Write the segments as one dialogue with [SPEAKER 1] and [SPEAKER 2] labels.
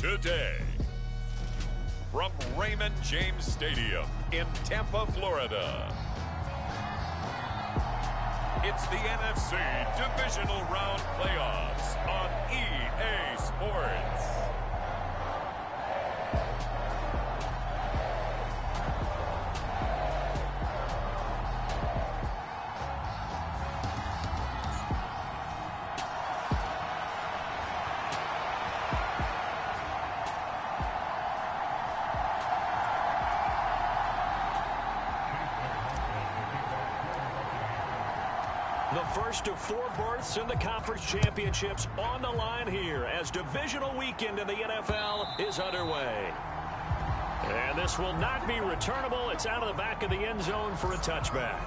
[SPEAKER 1] Today, from Raymond James Stadium in Tampa, Florida, it's the NFC Divisional Round Playoffs on EA Sports.
[SPEAKER 2] The first of 4 berths in the conference championships on the line here as divisional weekend in the NFL is underway. And this will not be returnable. It's out of the back of the end zone for a touchback.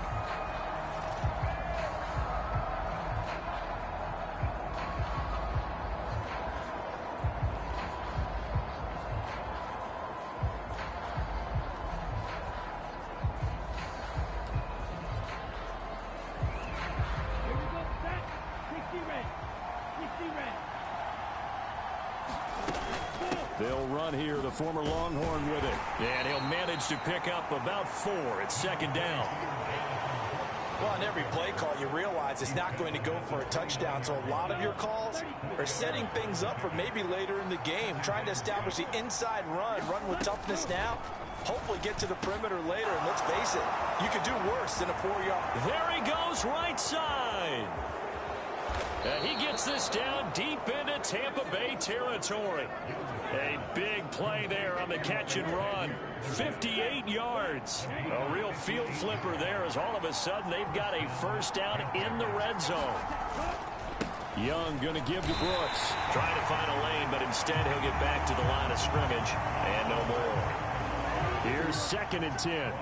[SPEAKER 2] They'll run here, the former Longhorn with it. And he'll manage to pick up about 4. It's second down.
[SPEAKER 3] Well, on every play call, you realize it's not going to go for a touchdown. So a lot of your calls are setting things up for maybe later in the game, trying to establish the inside run with toughness now. Hopefully get to the perimeter later. And let's face it, you could do worse than a 4-yard.
[SPEAKER 2] There he goes, right side. And he gets this down deep into Tampa Bay territory. A big play there on the catch and run. 58 yards. A real field flipper there as all of a sudden they've got a first down in the red zone. Young going to give to Brooks. Trying to find a lane, but instead he'll get back to the line of scrimmage. And no more. Here's 2nd and 10.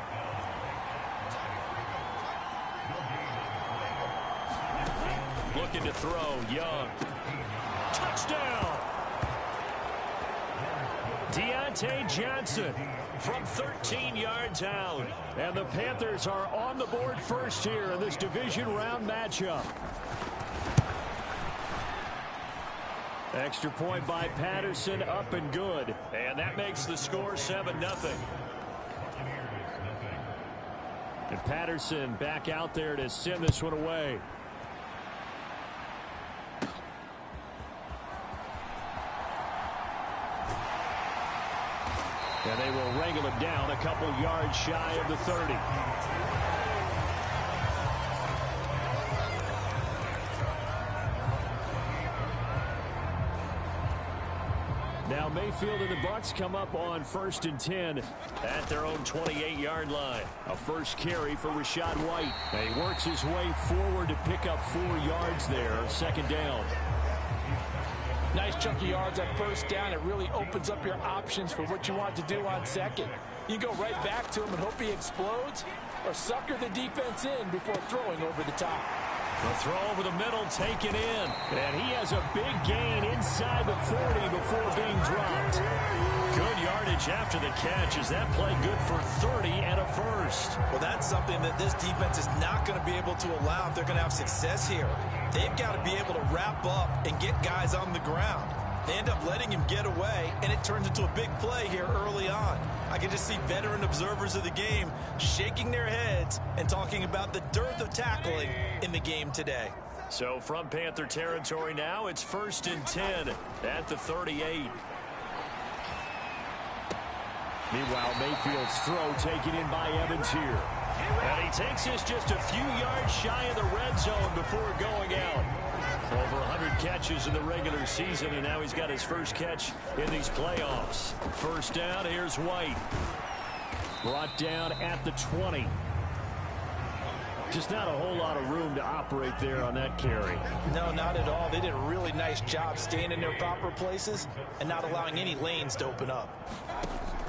[SPEAKER 2] Looking to throw, Young. Touchdown! Deontay Johnson from 13 yards out. And the Panthers are on the board first here in this division round matchup. Extra point by Patterson, up and good. And that makes the score 7-0. And Patterson back out there to send this one away. And they will wrangle him down a couple yards shy of the 30. Now Mayfield and the Bucs come up on 1st and 10 at their own 28-yard line. A first carry for Rachaad White. And he works his way forward to pick up 4 yards there. 2nd down.
[SPEAKER 3] Nice chunky yards at first down. It really opens up your options for what you want to do on 2nd. You go right back to him and hope he explodes, or sucker the defense in before throwing over the top.
[SPEAKER 2] The throw over the middle taken in. And he has a big gain inside the 40 before being dropped. Good yardage after the catch. Is that play good for 30 and a first?
[SPEAKER 3] Well, that's something that this defense is not going to be able to allow if they're going to have success here. They've got to be able to wrap up and get guys on the ground. They end up letting him get away, and it turns into a big play here early on. I can just see veteran observers of the game shaking their heads and talking about the dearth of tackling in the game today.
[SPEAKER 2] So from Panther territory now, it's 1st and 10 at the 38. Meanwhile, Mayfield's throw taken in by Evans here. And he takes this just a few yards shy of the red zone before going out. Over 100 catches in the regular season, and now he's got his first catch in these playoffs. First down, here's White. Brought down at the 20. Just not a whole lot of room to operate there on that carry.
[SPEAKER 3] No, not at all. They did a really nice job staying in their proper places and not allowing any lanes to open up.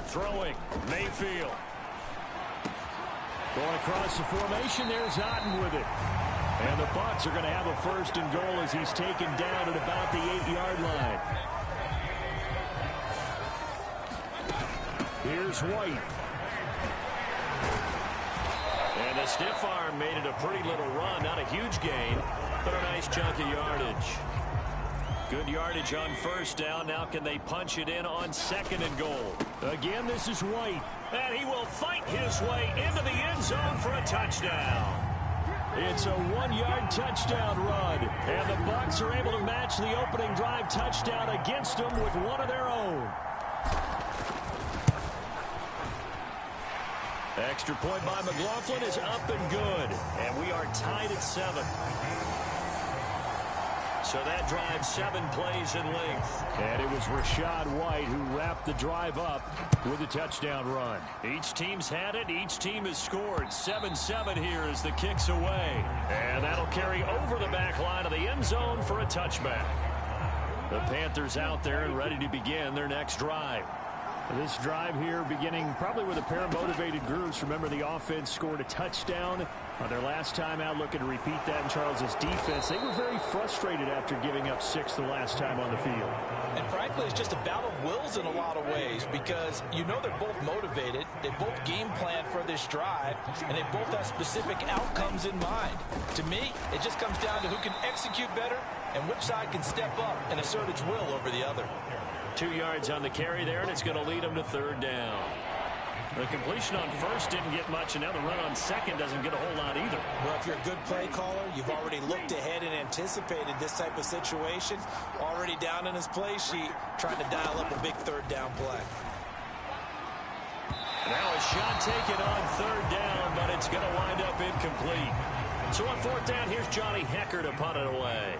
[SPEAKER 2] Throwing, Mayfield. Going across the formation, there's Otten with it. And the Bucs are going to have a 1st and goal as he's taken down at about the 8-yard line. Here's White. And the stiff arm made it a pretty little run. Not a huge gain, but a nice chunk of yardage. Good yardage on first down. Now can they punch it in on second and goal? Again, this is White. And he will fight his way into the end zone for a touchdown. It's a 1-yard touchdown run. And the Bucs are able to match the opening drive touchdown against them with one of their own. Extra point by McLaughlin is up and good. And we are tied at 7. So that drive 7 plays in length. And it was Rachaad White who wrapped the drive up with a touchdown run. Each team's had it. Each team has scored. 7-7 here as the kick's away. And that'll carry over the back line of the end zone for a touchback. The Panthers out there and ready to begin their next drive. This drive here beginning probably with a pair of motivated groups. Remember, the offense scored a touchdown on their last time out, looking to repeat that in Charles's defense. They were very frustrated after giving up 6 the last time on the field.
[SPEAKER 3] And frankly, it's just a battle of wills in a lot of ways because you know they're both motivated. They both game plan for this drive, and they both have specific outcomes in mind. To me, it just comes down to who can execute better and which side can step up and assert its will over the other.
[SPEAKER 2] 2 yards on the carry there, and it's going to lead them to third down. The completion on first didn't get much, and now the run on second doesn't get a whole lot either.
[SPEAKER 4] Well, if you're a good play caller, you've already looked ahead and anticipated this type of situation. Already down in his play sheet, trying to dial up a big third down play.
[SPEAKER 2] Now a shot taken on third down, but it's going to wind up incomplete. So on fourth down, here's Johnny Hecker to punt it away.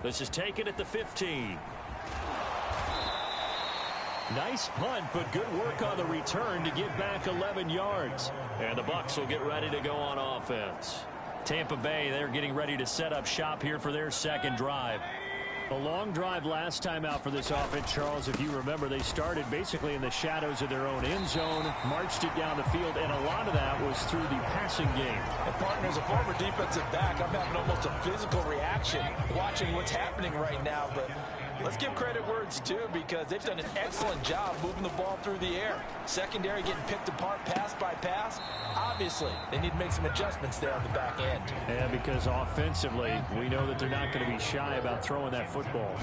[SPEAKER 2] This is taken at the 15. Nice punt, but good work on the return to get back 11 yards. And the Bucs will get ready to go on offense. Tampa Bay, they're getting ready to set up shop here for their second drive. A long drive last time out for this offense, Charles. If you remember, they started basically in the shadows of their own end zone, marched it down the field, and a lot of that was through the passing game.
[SPEAKER 3] And partner, as a former defensive back, I'm having almost a physical reaction watching what's happening right now. But let's give credit where it's due because they've done an excellent job moving the ball through the air. Secondary getting picked apart pass by pass. Obviously, they need to make some adjustments there on the back end.
[SPEAKER 2] Yeah, because offensively, we know that they're not going to be shy about throwing that football.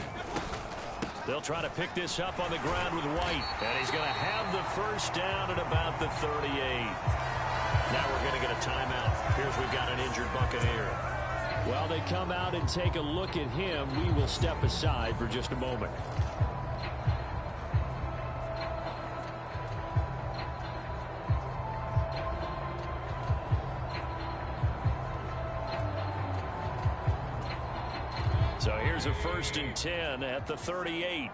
[SPEAKER 2] They'll try to pick this up on the ground with White. And he's going to have the first down at about the 38. Now we're going to get a timeout. Here's we've got an injured Buccaneer. While they come out and take a look at him, we will step aside for just a moment. So here's a 1st and 10 at the 38.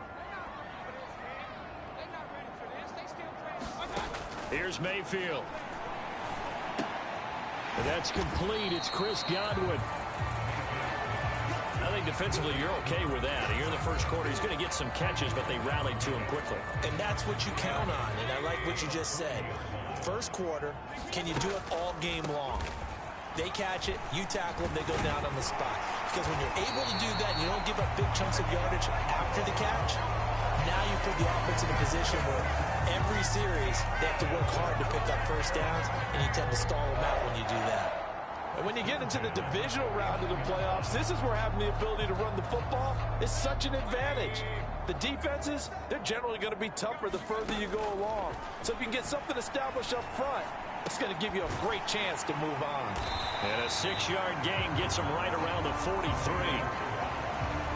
[SPEAKER 2] Here's Mayfield. And that's complete. It's Chris Godwin. I think defensively you're okay with that. Here in the first quarter, he's going to get some catches, but they rallied to him quickly.
[SPEAKER 4] And that's what you count on, and I like what you just said. First quarter, can you do it all game long? They catch it, you tackle them, they go down on the spot. Because when you're able to do that and you don't give up big chunks of yardage after the catch, now you put the offense in a position where every series they have to work hard to pick up first downs, and you tend to stall them out when you do that.
[SPEAKER 3] And when you get into the divisional round of the playoffs, this is where having the ability to run the football is such an advantage. The defenses, they're generally going to be tougher the further you go along. So if you can get something established up front, it's going to give you a great chance to move on.
[SPEAKER 2] And a 6-yard gain gets him right around the 43.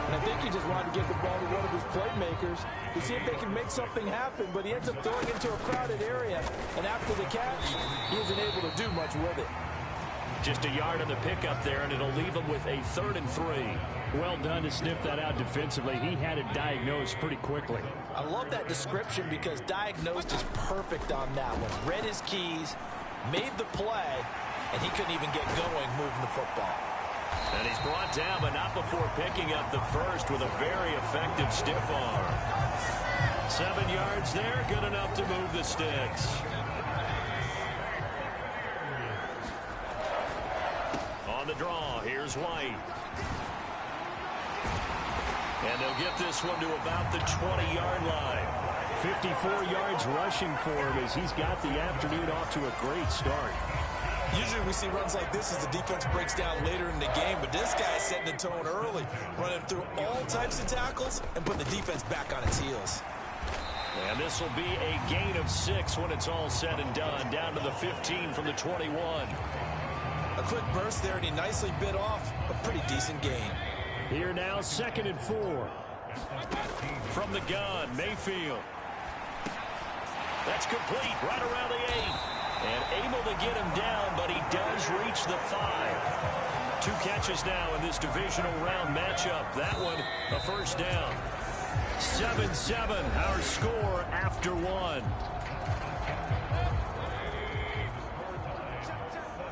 [SPEAKER 3] And I think he just wanted to get the ball to one of his playmakers to see if they can make something happen, but he ends up throwing into a crowded area, and after the catch, he isn't able to do much with it.
[SPEAKER 2] Just a yard on the pickup there, and it'll leave him with a 3rd and 3. Well done to sniff that out defensively. He had it diagnosed pretty quickly.
[SPEAKER 4] I love that description because diagnosed is perfect on that one. Read his keys, made the play, and he couldn't even get going moving the football.
[SPEAKER 2] And he's brought down, but not before picking up the first with a very effective stiff arm. 7 yards there, good enough to move the sticks. On the draw, here's White. And they'll get this one to about the 20-yard line. 54 yards rushing for him as he's got the afternoon off to a great start.
[SPEAKER 3] Usually we see runs like this as the defense breaks down later in the game, but this guy is setting the tone early, running through all types of tackles and putting the defense back on its heels.
[SPEAKER 2] And this will be a gain of 6 when it's all said and done, down to the 15 from the 21.
[SPEAKER 3] A quick burst there, and he nicely bit off a pretty decent gain.
[SPEAKER 2] Here now, 2nd and 4. From the gun, Mayfield. That's complete, right around the 8. And able to get him down, but he does reach the 5. 2 catches now in this divisional round matchup. That one, a first down. 7-7, our score after 1.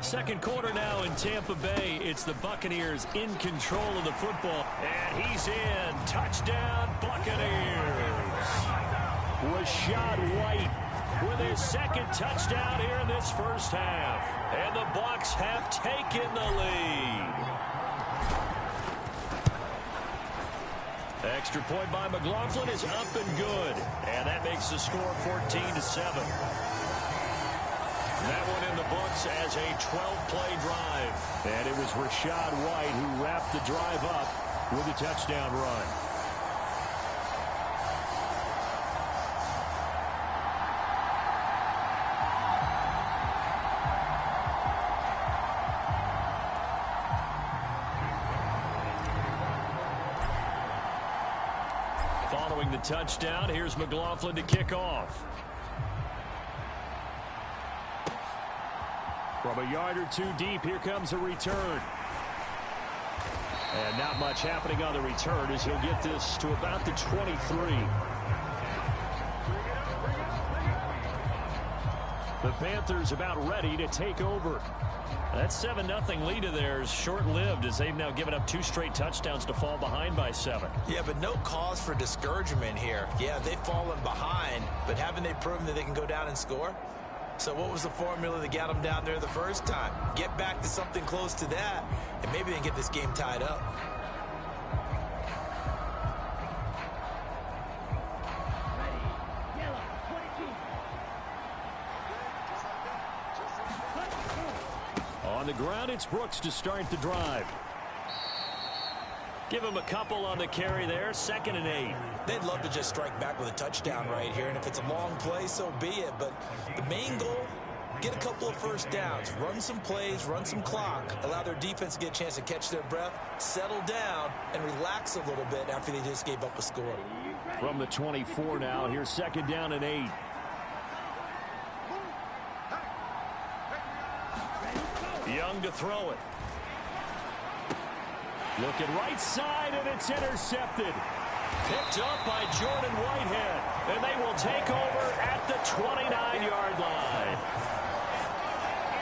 [SPEAKER 2] Second quarter now in Tampa Bay. It's the Buccaneers in control of the football. And he's in. Touchdown, Buccaneers. Rachaad White with his 2nd touchdown here in this first half. And the Bucs have taken the lead. Extra point by McLaughlin is up and good. And that makes the score 14-7. That one in the books as a 12-play drive. And it was Rachaad White who wrapped the drive up with a touchdown run. Following the touchdown, here's McLaughlin to kick off. From a yard or 2 deep, here comes a return. And not much happening on the return as he'll get this to about the 23. The Panthers about ready to take over. That 7-0 lead of theirs short-lived as they've now given up 2 straight touchdowns to fall behind by 7.
[SPEAKER 3] Yeah, but no cause for discouragement here. Yeah, they've fallen behind, but haven't they proven that they can go down and score? So what was the formula that got them down there the first time? Get back to something close to that, and maybe they can get this game tied up.
[SPEAKER 2] On the ground, it's Brooks to start the drive. Give him a couple on the carry there. 2nd and 8.
[SPEAKER 3] They'd love to just strike back with a touchdown right here, and if it's a long play, so be it. But the main goal, get a couple of first downs, run some plays, run some clock, allow their defense to get a chance to catch their breath, settle down, and relax a little bit after they just gave up a score.
[SPEAKER 2] From the 24 now, here's 2nd down and 8. Young to throw it. Looking right side, and it's intercepted. Picked up by Jordan Whitehead, and they will take over at the 29-yard line.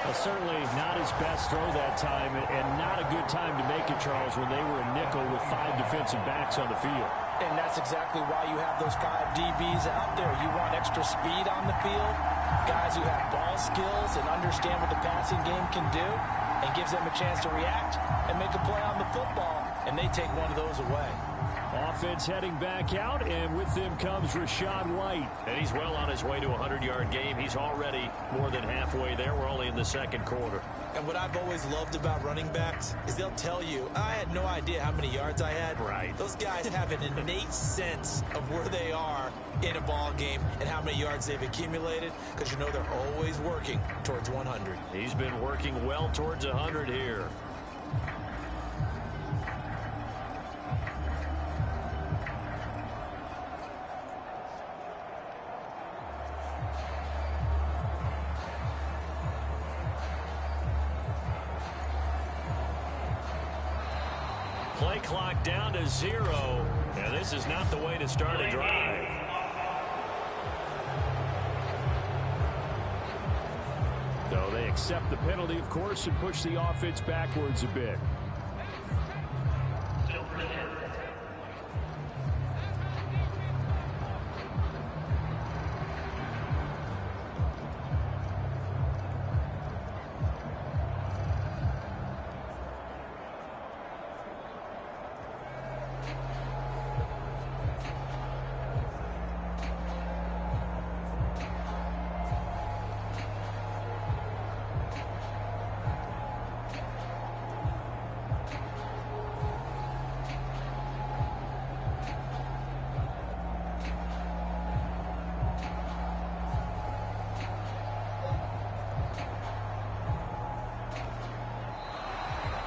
[SPEAKER 2] Well, certainly not his best throw that time, and not a good time to make it, Charles, when they were a nickel with 5 defensive backs on the field.
[SPEAKER 4] And that's exactly why you have those 5 DBs out there. You want extra speed on the field, guys who have ball skills and understand what the passing game can do, and gives them a chance to react and make a play on the football, and they take one of those away.
[SPEAKER 2] Offense heading back out, and with them comes Rachaad White. And he's well on his way to a 100-yard game. He's already more than halfway there. We're only in the 2nd quarter.
[SPEAKER 3] And what I've always loved about running backs is they'll tell you, I had no idea how many yards I had.
[SPEAKER 2] Right.
[SPEAKER 3] Those guys have an innate sense of where they are in a ball game and how many yards they've accumulated, because you know they're always working towards 100.
[SPEAKER 2] He's been working well towards 100 here. Play clock down to 0. And this is not the way to start a drive. So they accept the penalty, of course, and push the offense backwards a bit.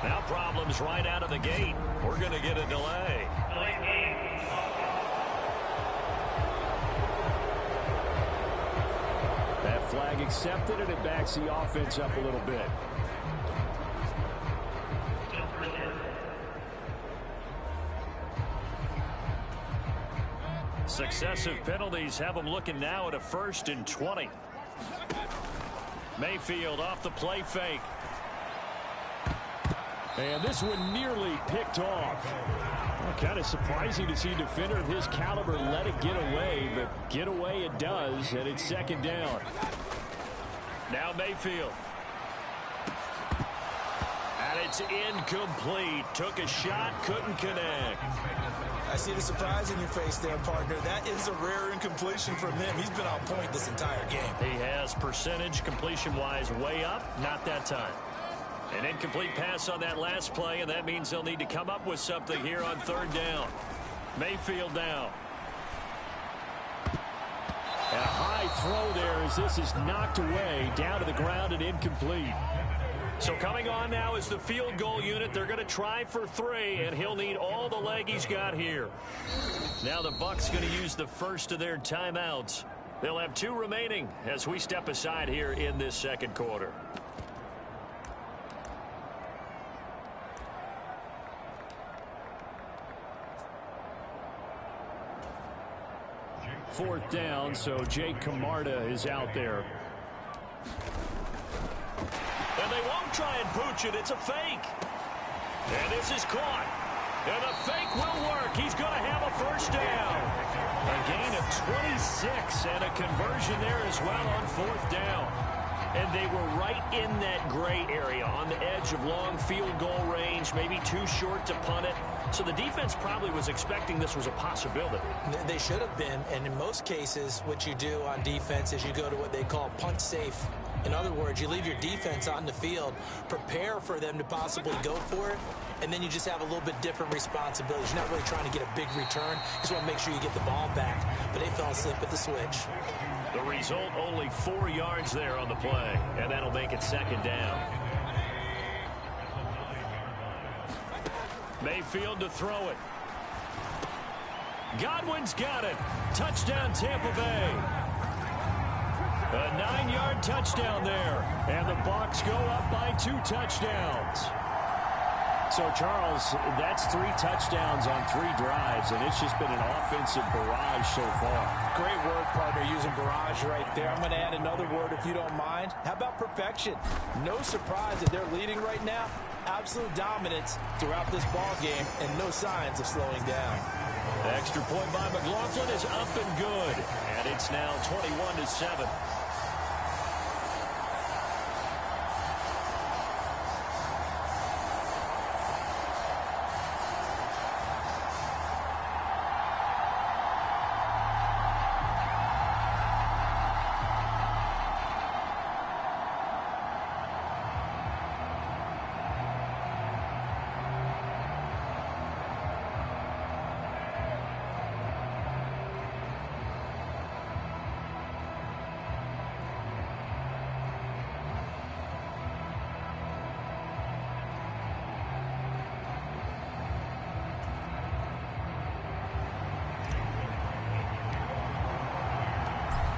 [SPEAKER 2] Now problems right out of the gate. We're going to get a delay.
[SPEAKER 5] That flag accepted, and it backs the offense up a little bit.
[SPEAKER 2] Successive penalties have them looking now at a 1st and 20. Mayfield off the play fake.
[SPEAKER 5] And this one nearly picked off. Well, kind of surprising to see a defender of his caliber let it get away, but get away it does, and it's 2nd down.
[SPEAKER 2] Now Mayfield. And it's incomplete. Took a shot, couldn't connect.
[SPEAKER 3] I see the surprise in your face there, partner. That is a rare incompletion from him. He's been on point this entire game.
[SPEAKER 2] He has percentage completion-wise way up, not that time. An incomplete pass on that last play, and that means they'll need to come up with something here on 3rd down. Mayfield down.
[SPEAKER 5] And a high throw there as this is knocked away, down to the ground and incomplete.
[SPEAKER 2] So coming on now is the field goal unit. They're going to try for 3, and he'll need all the leg he's got here. Now the Bucs going to use the first of their timeouts. They'll have 2 remaining as we step aside here in this 2nd quarter.
[SPEAKER 5] Fourth down, so Jake Camarda is out there.
[SPEAKER 2] And they won't try and pooch it. It's a fake. And this is caught. And the fake will work. He's going to have a 1st down. A gain of 26 and a conversion there as well on 4th down. And they were right in that gray area on the edge of long field goal range, maybe too short to punt it. So the defense probably was expecting this was a possibility.
[SPEAKER 4] They should have been, and in most cases, what you do on defense is you go to what they call punt safe. In other words, you leave your defense on the field, prepare for them to possibly go for it, and then you just have a little bit different responsibilities. You're not really trying to get a big return. You just want to make sure you get the ball back. But they fell asleep at the switch.
[SPEAKER 2] The result, only 4 yards there on the play, and that'll make it 2nd down. Mayfield to throw it. Godwin's got it. Touchdown, Tampa Bay. A 9-yard touchdown there. And the Bucs go up by 2 touchdowns.
[SPEAKER 5] So, Charles, that's 3 touchdowns on 3 drives, and it's just been an offensive barrage so far.
[SPEAKER 4] Great word, partner, using barrage right there. I'm going to add another word if you don't mind. How about perfection? No surprise that they're leading right now. Absolute dominance throughout this ball game and no signs of slowing down.
[SPEAKER 2] Extra point by McLaughlin is up and good. And it's now 21-7.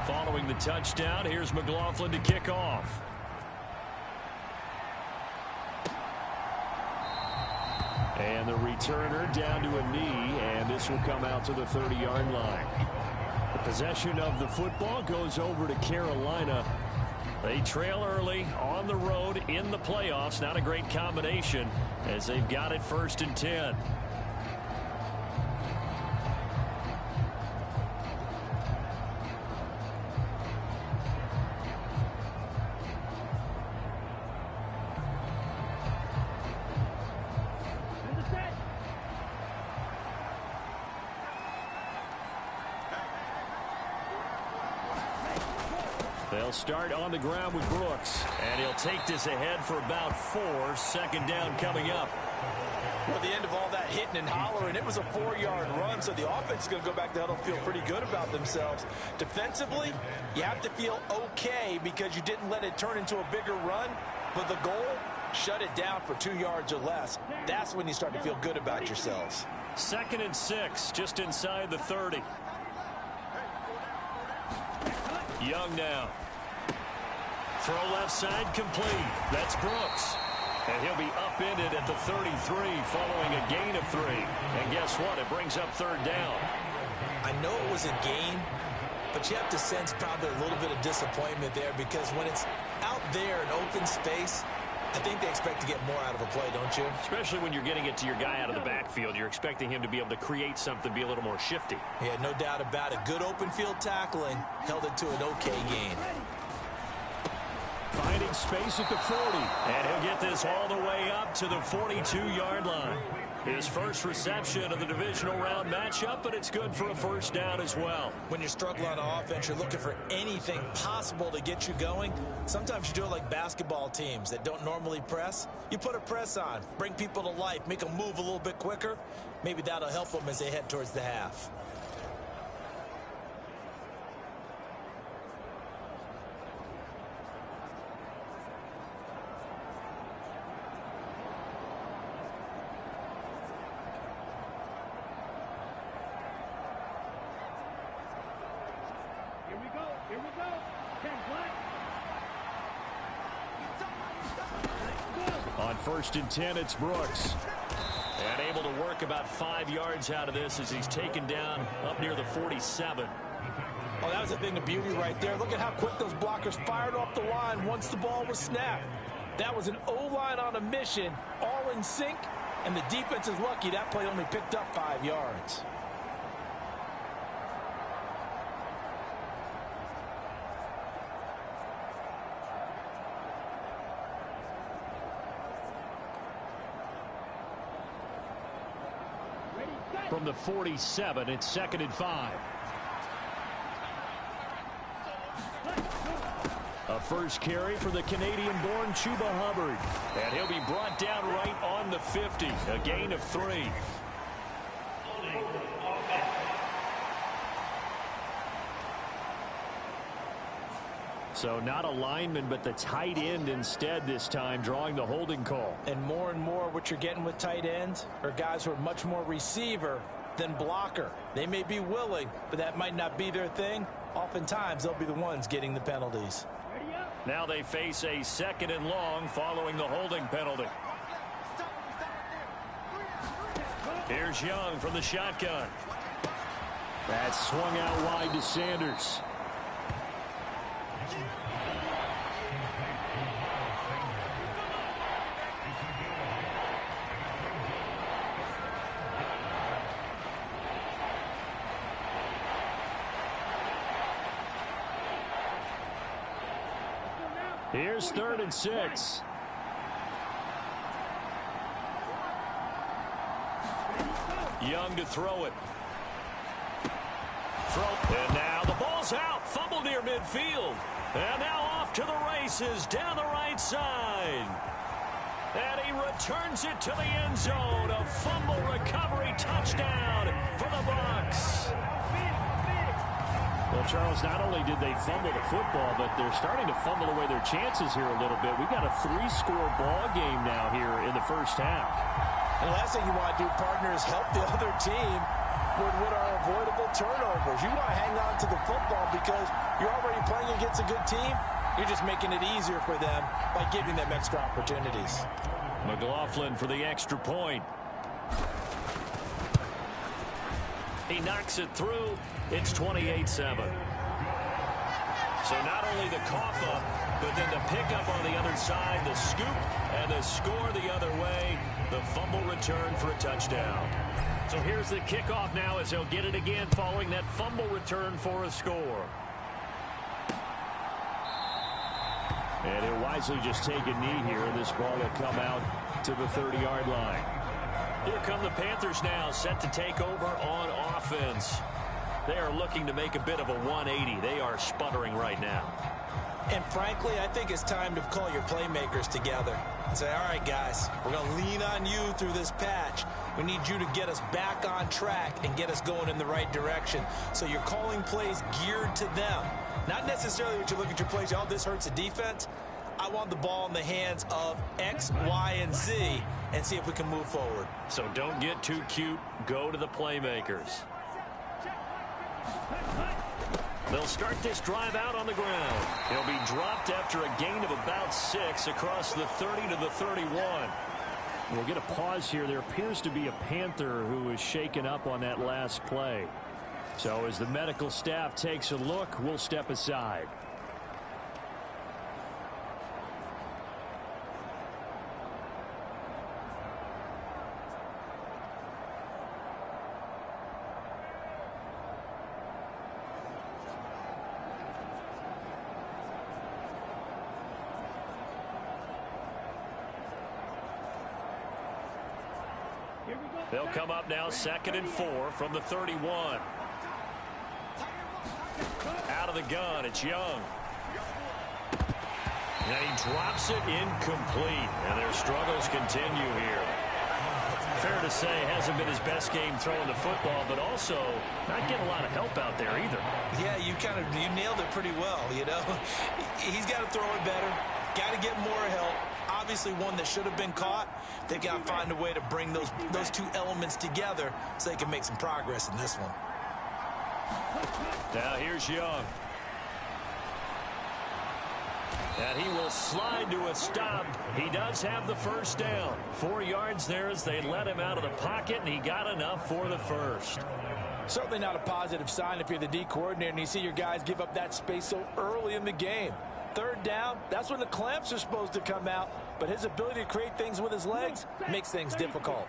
[SPEAKER 2] Following the touchdown, here's McLaughlin to kick off.
[SPEAKER 5] And the returner down to a knee, and this will come out to the 30-yard line. The possession of the football goes over to Carolina.
[SPEAKER 2] They trail early on the road in the playoffs. Not a great combination as they've got it 1st and 10. They'll start on the ground with Brooks, and he'll take this ahead for about 4. 2nd down coming up.
[SPEAKER 4] Well, at the end of all that hitting and hollering, it was a 4-yard run, so the offense is going to go back to huddle and feel pretty good about themselves. Defensively, you have to feel okay because you didn't let it turn into a bigger run, but the goal, shut it down for 2 yards or less. That's when you start to feel good about yourselves.
[SPEAKER 2] 2nd and 6, just inside the 30. Young now. Throw left side complete. That's Brooks. And he'll be upended at the 33 following a gain of 3. And guess what? It brings up 3rd down.
[SPEAKER 4] I know it was a gain, but you have to sense probably a little bit of disappointment there because when it's out there in open space, I think they expect to get more out of a play, don't you?
[SPEAKER 2] Especially when you're getting it to your guy out of the backfield. You're expecting him to be able to create something, be a little more shifty.
[SPEAKER 4] Yeah, no doubt about it. Good open field tackling held it to an okay gain.
[SPEAKER 2] Finding space at the 40. And he'll get this all the way up to the 42-yard line. His first reception of the divisional round matchup, but it's good for a 1st down as well.
[SPEAKER 4] When you're struggling on offense, you're looking for anything possible to get you going. Sometimes you do it like basketball teams that don't normally press. You put a press on, bring people to life, make them move a little bit quicker. Maybe that'll help them as they head towards the half.
[SPEAKER 5] Here we go. 10 flat. On 1st and 10, it's Brooks. And able to work about 5 yards out of this as he's taken down up near the 47.
[SPEAKER 4] Oh, that was a thing of beauty right there. Look at how quick those blockers fired off the line once the ball was snapped. That was an O-line on a mission, all in sync, and the defense is lucky that play only picked up 5 yards.
[SPEAKER 5] From the 47, it's 2nd and 5. A first carry for the Canadian-born Chuba Hubbard. And he'll be brought down right on the 50. A gain of 3. So not a lineman, but the tight end instead this time, drawing the holding call.
[SPEAKER 4] And more what you're getting with tight ends are guys who are much more receiver than blocker. They may be willing, but that might not be their thing. Oftentimes, they'll be the ones getting the penalties.
[SPEAKER 5] Now they face a 2nd and long following the holding penalty. Here's Young from the shotgun. That's swung out wide to Sanders. Here's 3rd and 6. Young to throw it. And now the ball's out. Fumble near midfield. And now off to the races down the right side. And he returns it to the end zone. A fumble recovery touchdown for the Bucs. Well, Charles, not only did they fumble the football, but they're starting to fumble away their chances here a little bit. We've got a 3-score ball game now here in the first half.
[SPEAKER 4] And the last thing you want to do, partner, is help the other team with what are avoidable turnovers. You want to hang on to the football because you're already playing against a good team. You're just making it easier for them by giving them extra opportunities.
[SPEAKER 5] McLaughlin for the extra point. He knocks it through. It's 28-7. So not only the cough up, but then the pickup on the other side, the scoop, and the score the other way. The fumble return for a touchdown. So here's the kickoff now as they'll get it again following that fumble return for a score. And he'll wisely just take a knee here, and this ball will come out to the 30-yard line. Here come the Panthers now, set to take over on offense. They are looking to make a bit of a 180. They are sputtering right now.
[SPEAKER 4] And frankly, I think it's time to call your playmakers together and say, all right, guys, we're going to lean on you through this patch. We need you to get us back on track and get us going in the right direction. So you're calling plays geared to them. Not necessarily what you look at your plays, oh, this hurts the defense. I want the ball in the hands of X, Y, and Z and see if we can move forward.
[SPEAKER 2] So don't get too cute. Go to the playmakers. They'll start this drive out on the ground. He'll be dropped after a gain of about 6 across the 30 to the 31.
[SPEAKER 5] We'll get a pause here. There appears to be a Panther who was shaken up on that last play. So as the medical staff takes a look, we'll step aside.
[SPEAKER 2] They'll come up now 2nd and 4 from the 31. Out of the gun, it's Young. And he drops it incomplete. And their struggles continue here. Fair to say, hasn't been his best game throwing the football, but also not getting a lot of help out there either.
[SPEAKER 4] Yeah, you nailed it pretty well, you know. He's got to throw it better. Got to get more help. Obviously one that should have been caught. They got to find a way to bring those two elements together so they can make some progress in this one.
[SPEAKER 2] Now here's Young. And he will slide to a stop. He does have the first down. 4 yards there as they let him out of the pocket, and he got enough for the first.
[SPEAKER 4] Certainly not a positive sign if you're the D coordinator and you see your guys give up that space so early in the game. 3rd down, that's when the clamps are supposed to come out, but his ability to create things with his legs makes things difficult.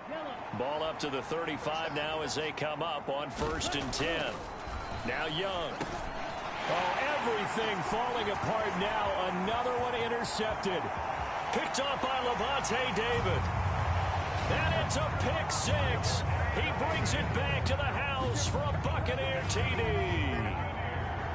[SPEAKER 2] Ball up to the 35 now as they come up on 1st and 10. Now Young.
[SPEAKER 5] Oh, everything falling apart now. Another one intercepted.
[SPEAKER 2] Picked off by Levante David. And it's a pick 6. He brings it back to the house for a Buccaneer TD.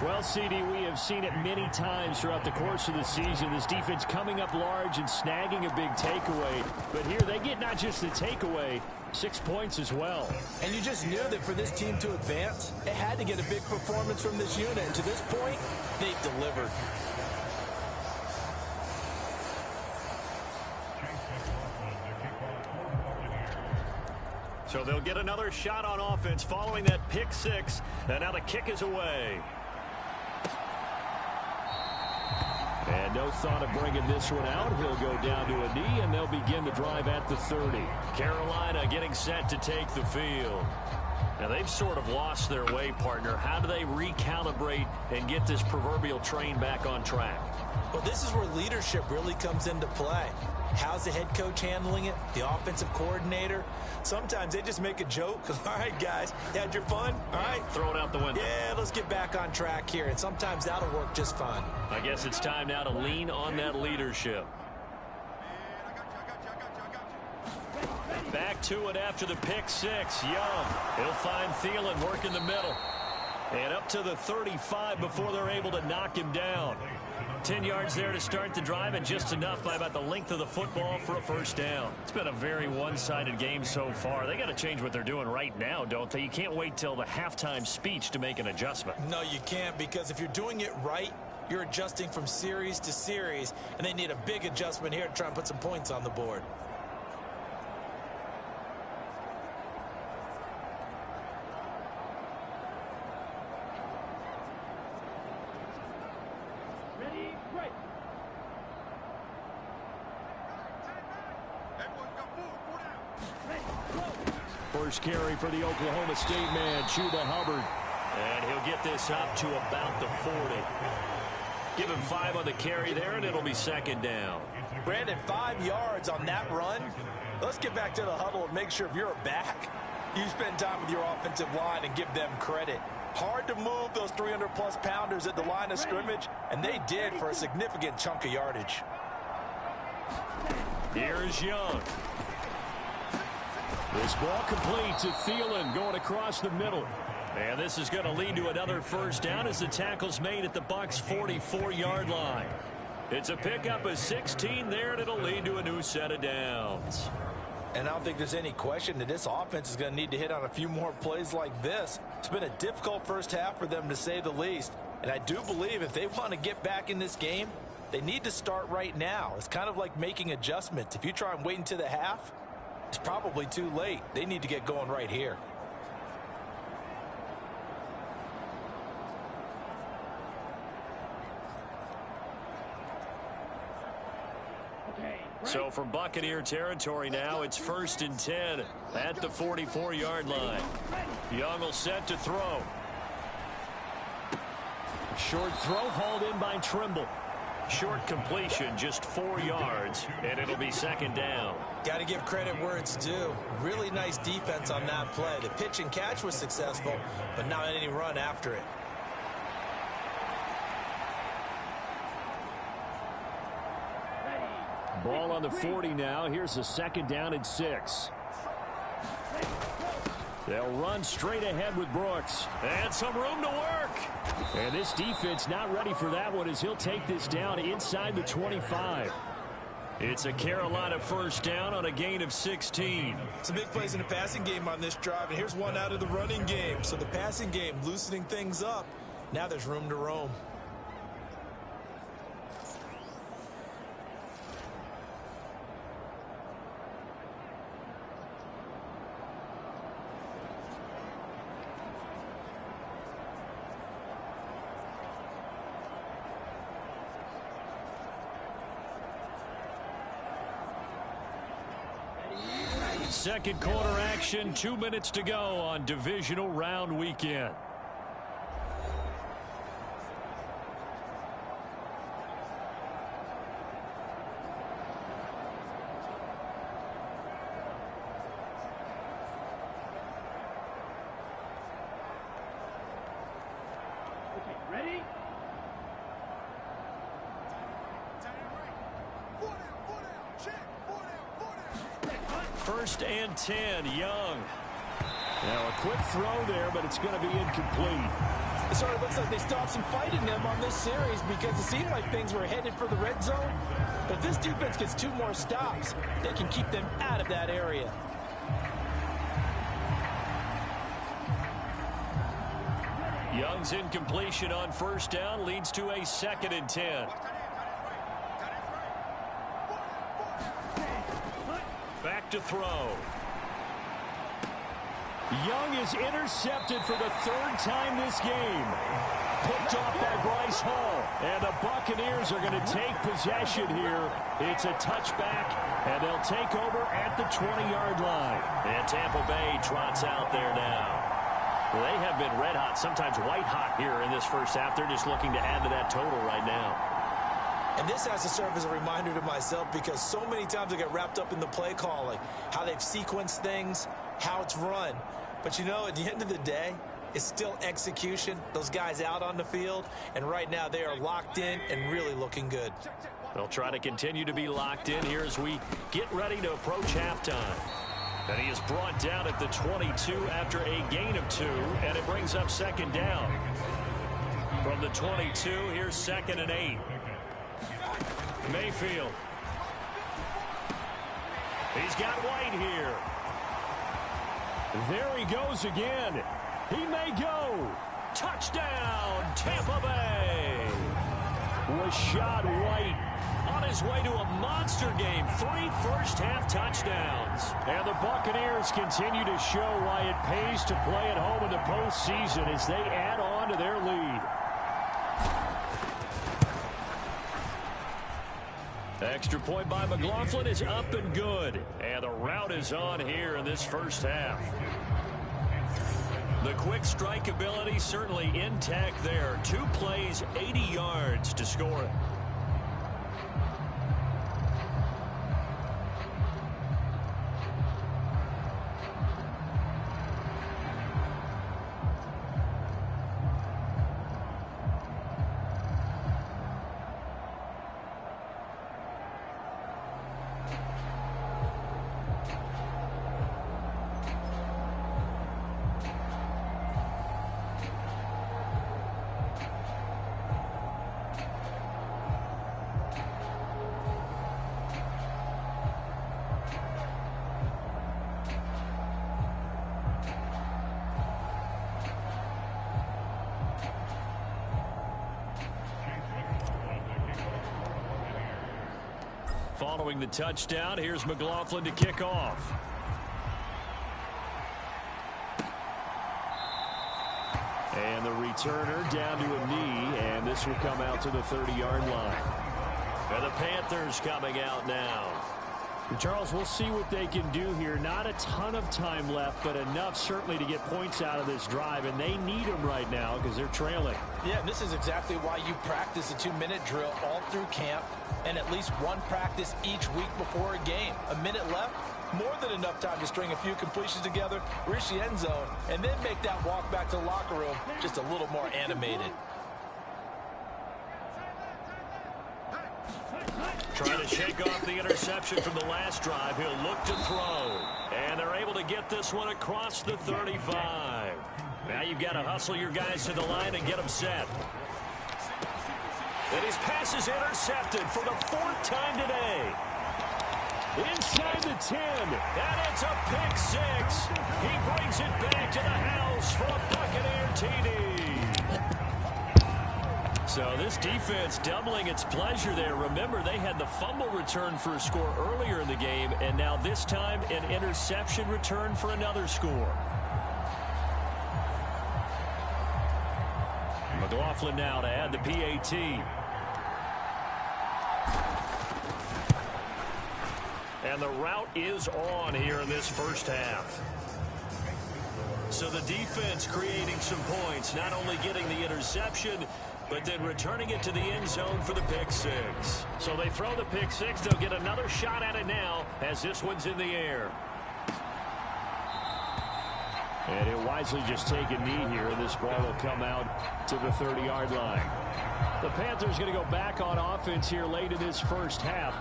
[SPEAKER 5] Well, CD, we have seen it many times throughout the course of the season. This defense coming up large and snagging a big takeaway. But here they get not just the takeaway, 6 points as well.
[SPEAKER 4] And you just knew that for this team to advance, it had to get a big performance from this unit. And to this point, they've delivered.
[SPEAKER 2] So they'll get another shot on offense following that pick 6. And now the kick is away.
[SPEAKER 5] And no thought of bringing this one out. He'll go down to a knee, and they'll begin the drive at the 30.
[SPEAKER 2] Carolina getting set to take the field. Now, they've sort of lost their way, partner. How do they recalibrate and get this proverbial train back on track?
[SPEAKER 4] Well, this is where leadership really comes into play. How's the head coach handling it? The offensive coordinator? Sometimes they just make a joke. All right, guys, you had your fun? All right.
[SPEAKER 2] Throw it out the window.
[SPEAKER 4] Yeah, let's get back on track here. And sometimes that'll work just fine.
[SPEAKER 2] I guess it's time now to lean on that leadership. Back to it after the pick 6. Young. He'll find Thielen working the middle. And up to the 35 before they're able to knock him down. 10 yards there to start the drive, and just enough by about the length of the football for a first down. It's been a very one-sided game so far. They got to change what they're doing right now, don't they? You can't wait till the halftime speech to make an adjustment.
[SPEAKER 4] No, you can't, because if you're doing it right, you're adjusting from series to series, and they need a big adjustment here to try and put some points on the board.
[SPEAKER 5] First carry for the Oklahoma State man, Chuba Hubbard.
[SPEAKER 2] And he'll get this up to about the 40. Give him 5 on the carry there, and it'll be 2nd down.
[SPEAKER 4] Brandon, 5 yards on that run. Let's get back to the huddle and make sure if you're a back, you spend time with your offensive line and give them credit. Hard to move those 300-plus pounders at the line of scrimmage, and they did for a significant chunk of yardage.
[SPEAKER 2] Here's Young.
[SPEAKER 5] This ball complete to Thielen going across the middle.
[SPEAKER 2] And this is going to lead to another first down as the tackle's made at the Bucs' 44-yard line. It's a pickup of 16 there, and it'll lead to a new set of downs.
[SPEAKER 4] And I don't think there's any question that this offense is going to need to hit on a few more plays like this. It's been a difficult first half for them, to say the least. And I do believe if they want to get back in this game, They need to start right now. It's kind of like making adjustments. If you try and wait until the half, it's probably too late. They need to get going right here.
[SPEAKER 2] So from Buccaneer territory now, it's 1st and 10 at the 44-yard line. Young will set to throw. Short throw hauled in by Trimble. Short completion, just 4 yards, and it'll be 2nd down.
[SPEAKER 4] Got to give credit where it's due. Really nice defense on that play. The pitch and catch was successful, but not any run after it.
[SPEAKER 5] Ball on the 40 now. Here's a 2nd down and 6. They'll run straight ahead with Brooks.
[SPEAKER 2] And some room to work.
[SPEAKER 5] And this defense not ready for that one as he'll take this down inside the 25.
[SPEAKER 2] It's a Carolina 1st down on a gain of 16.
[SPEAKER 4] Some big plays in the passing game on this drive, and here's one out of the running game. So the passing game loosening things up. Now there's room to roam.
[SPEAKER 2] Second quarter action, 2 minutes to go on divisional round weekend.
[SPEAKER 6] Ready?
[SPEAKER 2] 1st and 10, Young.
[SPEAKER 5] Now a quick throw there, but it's going to be incomplete.
[SPEAKER 4] It sort of looks like they stopped some fight in them on this series because it seemed like things were headed for the red zone. But if this defense gets 2 more stops, they can keep them out of that area.
[SPEAKER 2] Young's incompletion on 1st down leads to a 2nd and 10. Back to throw.
[SPEAKER 5] Young is intercepted for the 3rd time this game. Picked off by Bryce Hall. And the Buccaneers are going to take possession here. It's a touchback, and they'll take over at the 20-yard line.
[SPEAKER 2] And Tampa Bay trots out there now. Well, they have been red hot, sometimes white hot here in this first half. They're just looking to add to that total right now.
[SPEAKER 4] And this has to serve as a reminder to myself because so many times I get wrapped up in the play calling, how they've sequenced things, how it's run. But, you know, at the end of the day, it's still execution. Those guys out on the field, and right now they are locked in and really looking good.
[SPEAKER 2] They'll try to continue to be locked in here as we get ready to approach halftime. And he is brought down at the 22 after a gain of 2, and it brings up 2nd down. From the 22, here's 2nd and 8. Mayfield. He's got White here.
[SPEAKER 5] There he goes again. He may go.
[SPEAKER 2] Touchdown, Tampa Bay.
[SPEAKER 5] Rashad White
[SPEAKER 2] on his way to a monster game. 3 first-half touchdowns.
[SPEAKER 5] And the Buccaneers continue to show why it pays to play at home in the postseason as they add on to their lead.
[SPEAKER 2] Extra point by McLaughlin is up and good. And the route is on here in this first half. The quick strike ability certainly intact there. 2 plays, 80 yards to score it. Following the touchdown, here's McLaughlin to kick off. And the returner down to a knee, and this will come out to the 30-yard line. And the Panthers coming out now.
[SPEAKER 5] Charles, we'll see what they can do here. Not a ton of time left, but enough certainly to get points out of this drive, and they need them right now because they're trailing.
[SPEAKER 4] Yeah, and this is exactly why you practice a 2-minute drill all through camp and at least one practice each week before a game. A minute left, more than enough time to string a few completions together, reach the end zone, and then make that walk back to the locker room just a little more animated.
[SPEAKER 2] Trying to shake off the interception from the last drive. He'll look to throw. And they're able to get this one across the 35. Now you've got to hustle your guys to the line and get them set. And his pass is intercepted for the 4th time today. Inside the 10. And it's a pick 6. He brings it back to the house for a Buccaneer TD. So this defense doubling its pleasure there. Remember, they had the fumble return for a score earlier in the game, and now this time an interception return for another score. McLaughlin now to add the PAT. And the route is on here in this first half. So the defense creating some points, not only getting the interception, but then returning it to the end zone for the pick 6. So they throw the pick 6. They'll get another shot at it now as this one's in the air.
[SPEAKER 5] And he'll wisely just take a knee here, and this ball will come out to the 30-yard line. The Panthers going to go back on offense here late in this first half.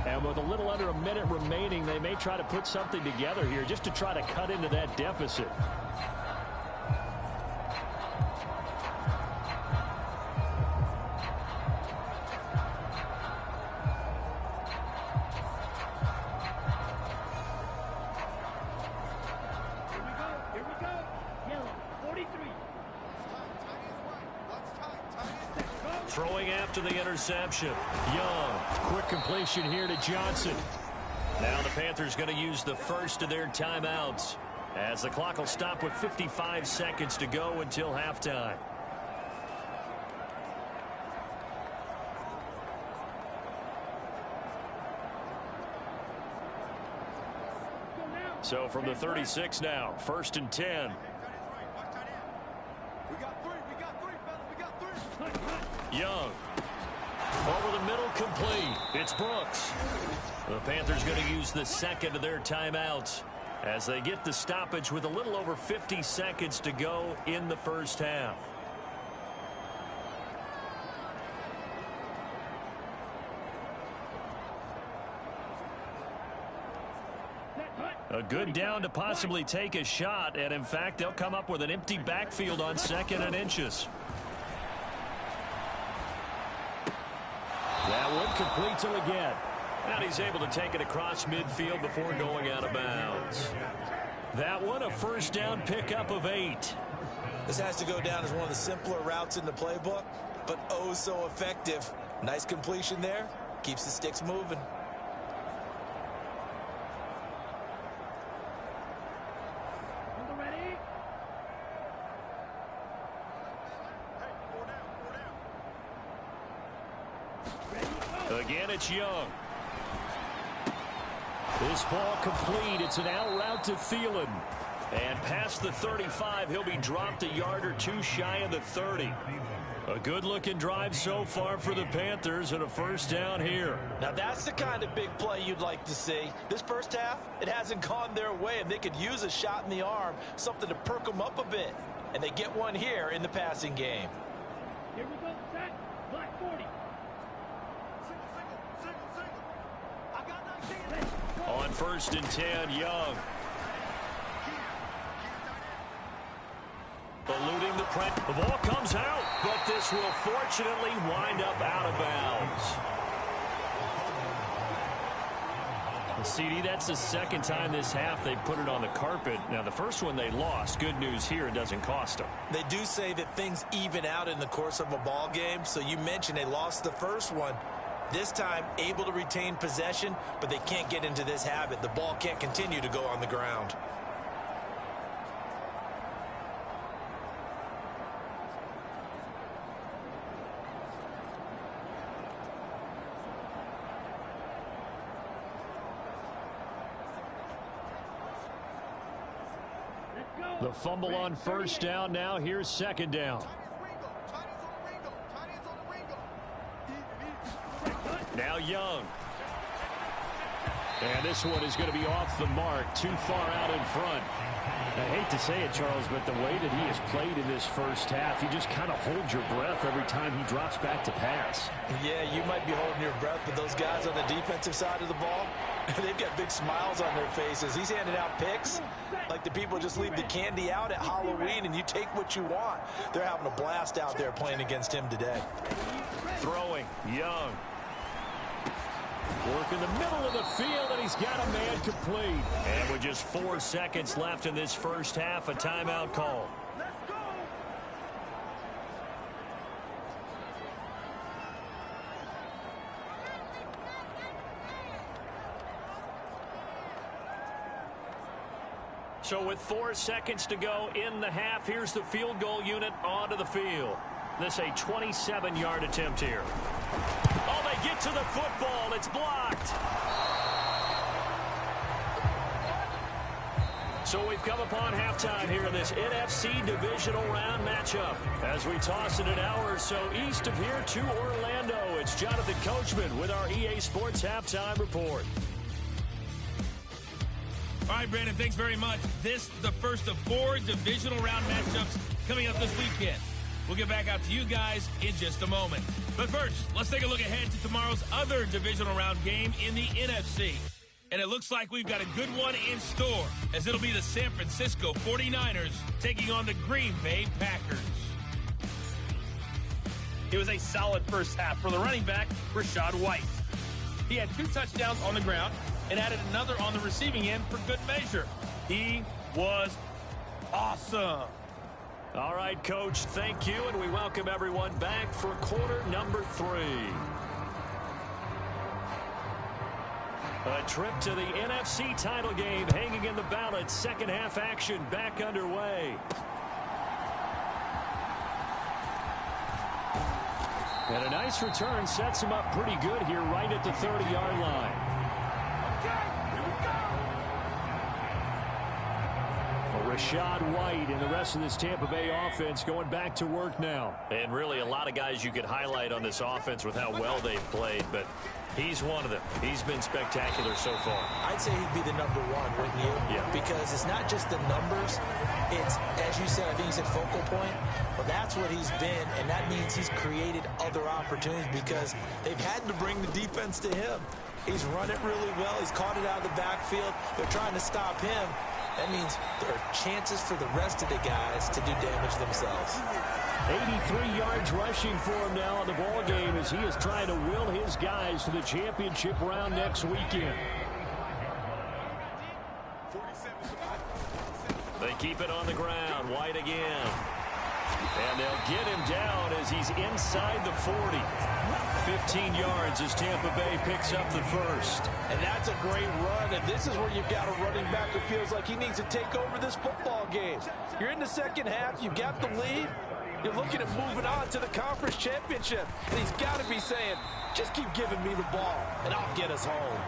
[SPEAKER 5] And with a little under a minute remaining, they may try to put something together here just to try to cut into that deficit.
[SPEAKER 2] Throwing after the interception.
[SPEAKER 5] Young, quick completion here to Johnson.
[SPEAKER 2] Now the Panthers going to use the first of their timeouts as the clock will stop with 55 seconds to go until halftime. So from the 36 now, 1st and 10. Young. Over the middle, complete. It's Brooks. The Panthers going to use the second of their timeouts as they get the stoppage with a little over 50 seconds to go in the first half. A good down to possibly take a shot, and in fact, they'll come up with an empty backfield on 2nd and inches.
[SPEAKER 5] That one completes him again.
[SPEAKER 2] And he's able to take it across midfield before going out of bounds. That one, a first down pickup of 8.
[SPEAKER 4] This has to go down as one of the simpler routes in the playbook, but oh so effective. Nice completion there. Keeps the sticks moving.
[SPEAKER 2] Again, it's Young.
[SPEAKER 5] This ball complete. It's an out route to Thielen.
[SPEAKER 2] And past the 35, he'll be dropped a yard or two shy of the 30. A good-looking drive so far for the Panthers and a first down here.
[SPEAKER 4] Now that's the kind of big play you'd like to see. This first half, it hasn't gone their way, and they could use a shot in the arm, something to perk them up a bit. And they get one here in the passing game.
[SPEAKER 6] Here we go, set, black 40.
[SPEAKER 2] On 1st and 10, Young. Eluding the press. The ball comes out, but this will fortunately wind up out of bounds.
[SPEAKER 5] CD, that's the second time this half they've put it on the carpet. Now, the first one they lost. Good news here, it doesn't cost them.
[SPEAKER 4] They do say that things even out in the course of a ball game. So you mentioned they lost the first one. This time, able to retain possession, but they can't get into this habit. The ball can't continue to go on the ground.
[SPEAKER 2] The fumble on first down. Now here's second down. Now Young. And this one is going to be off the mark, too far out in front. I hate to say it, Charles, but the way that he has played in this first half, you just kind of hold your breath every time he drops back to pass.
[SPEAKER 4] Yeah, you might be holding your breath, but those guys on the defensive side of the ball, they've got big smiles on their faces. He's handing out picks like the people just leave the candy out at Halloween and you take what you want. They're having a blast out there playing against him today.
[SPEAKER 2] Throwing, Young. Work in the middle of the field, and he's got a man complete. And with just 4 seconds left in this first half, a timeout call. So with 4 seconds to go in the half, here's the field goal unit onto the field. This a 27-yard attempt here. Oh, they get to the football. It's blocked. So we've come upon halftime here in this NFC divisional round matchup. As we toss it an hour or so east of here to Orlando, it's Jonathan Coachman with our EA Sports Halftime Report.
[SPEAKER 7] All right, Brandon, thanks very much. This the first of 4 divisional round matchups coming up this weekend. We'll get back out to you guys in just a moment. But first, let's take a look ahead to tomorrow's other divisional round game in the NFC. And it looks like we've got a good one in store, as it'll be the San Francisco 49ers taking on the Green Bay Packers. It was a solid first half for the running back, Rachaad White. He had 2 touchdowns on the ground and added another on the receiving end for good measure. He was awesome.
[SPEAKER 2] All right, Coach, thank you, and we welcome everyone back for quarter number 3. A trip to the NFC title game hanging in the balance. Second half action back underway. And a nice return sets him up pretty good here right at the 30-yard line. Rachaad White and the rest of this Tampa Bay offense going back to work now. And really a lot of guys you could highlight on this offense with how well they've played, but he's one of them. He's been spectacular so far.
[SPEAKER 4] I'd say he'd be the number 1, wouldn't you?
[SPEAKER 2] Yeah.
[SPEAKER 4] Because it's not just the numbers. It's, as you said, I think you said focal point. Well, that's what he's been, and that means he's created other opportunities because they've had to bring the defense to him. He's run it really well. He's caught it out of the backfield. They're trying to stop him. That means there are chances for the rest of the guys to do damage themselves.
[SPEAKER 2] 83 yards rushing for him now in the ball game as he is trying to will his guys to the championship round next weekend. They keep it on the ground. White again. And they'll get him down as he's inside the 40. 15 yards as Tampa Bay picks up the first.
[SPEAKER 4] And that's a great run, and this is where you've got a running back who feels like he needs to take over this football game. You're in the second half, you've got the lead, you're looking at moving on to the conference championship, and he's got to be saying, just keep giving me the ball, and I'll get us home.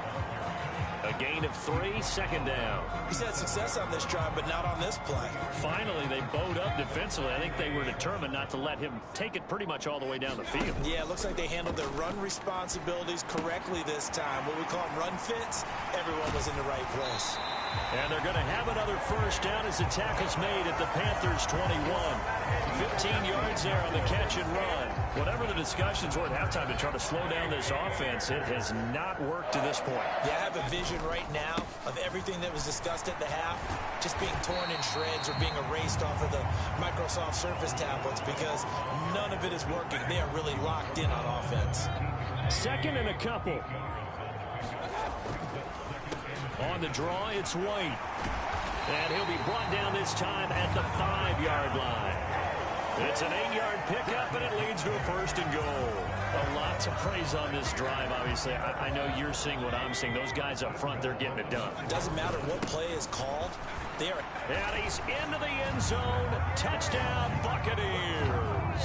[SPEAKER 2] A gain of 3, second down.
[SPEAKER 4] He's had success on this drive, but not on this play.
[SPEAKER 2] Finally, they bowed up defensively. I think they were determined not to let him take it pretty much all the way down the field.
[SPEAKER 4] Yeah, it looks like they handled their run responsibilities correctly this time. What we call them run fits, everyone was in the right place.
[SPEAKER 2] And they're going to have another first down as the tackle's made at the Panthers' 21. 15 yards there on the catch and run. Whatever the discussions were at halftime to try to slow down this offense, it has not worked to this point.
[SPEAKER 4] Yeah, I have a vision right now of everything that was discussed at the half just being torn in shreds or being erased off of the Microsoft Surface tablets because none of it is working. They are really locked in on offense.
[SPEAKER 2] Second and a couple. On the draw, it's White. And he'll be brought down this time at the 5-yard line. It's an 8-yard pickup, and it leads to a 1st and goal. A lot to praise on this drive, obviously. I know you're seeing what I'm seeing. Those guys up front, they're getting it done.
[SPEAKER 4] It doesn't matter what play is called. They are.
[SPEAKER 2] And he's into the end zone. Touchdown, Buccaneers.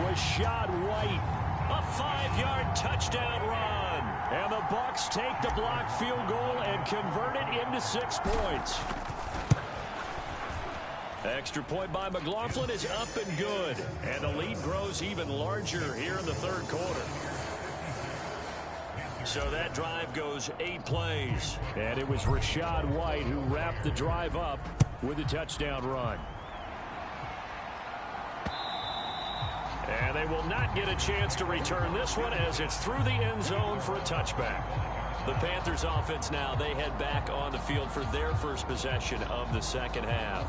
[SPEAKER 2] Rashad White, a 5-yard touchdown run. And the Bucs take the blocked field goal and convert it into 6 points. Extra point by McLaughlin is up and good. And the lead grows even larger here in the 3rd quarter. So that drive goes 8 plays. And it was Rashad White who wrapped the drive up with a touchdown run. And they will not get a chance to return this one as it's through the end zone for a touchback. The Panthers offense now, they head back on the field for their first possession of the 2nd half.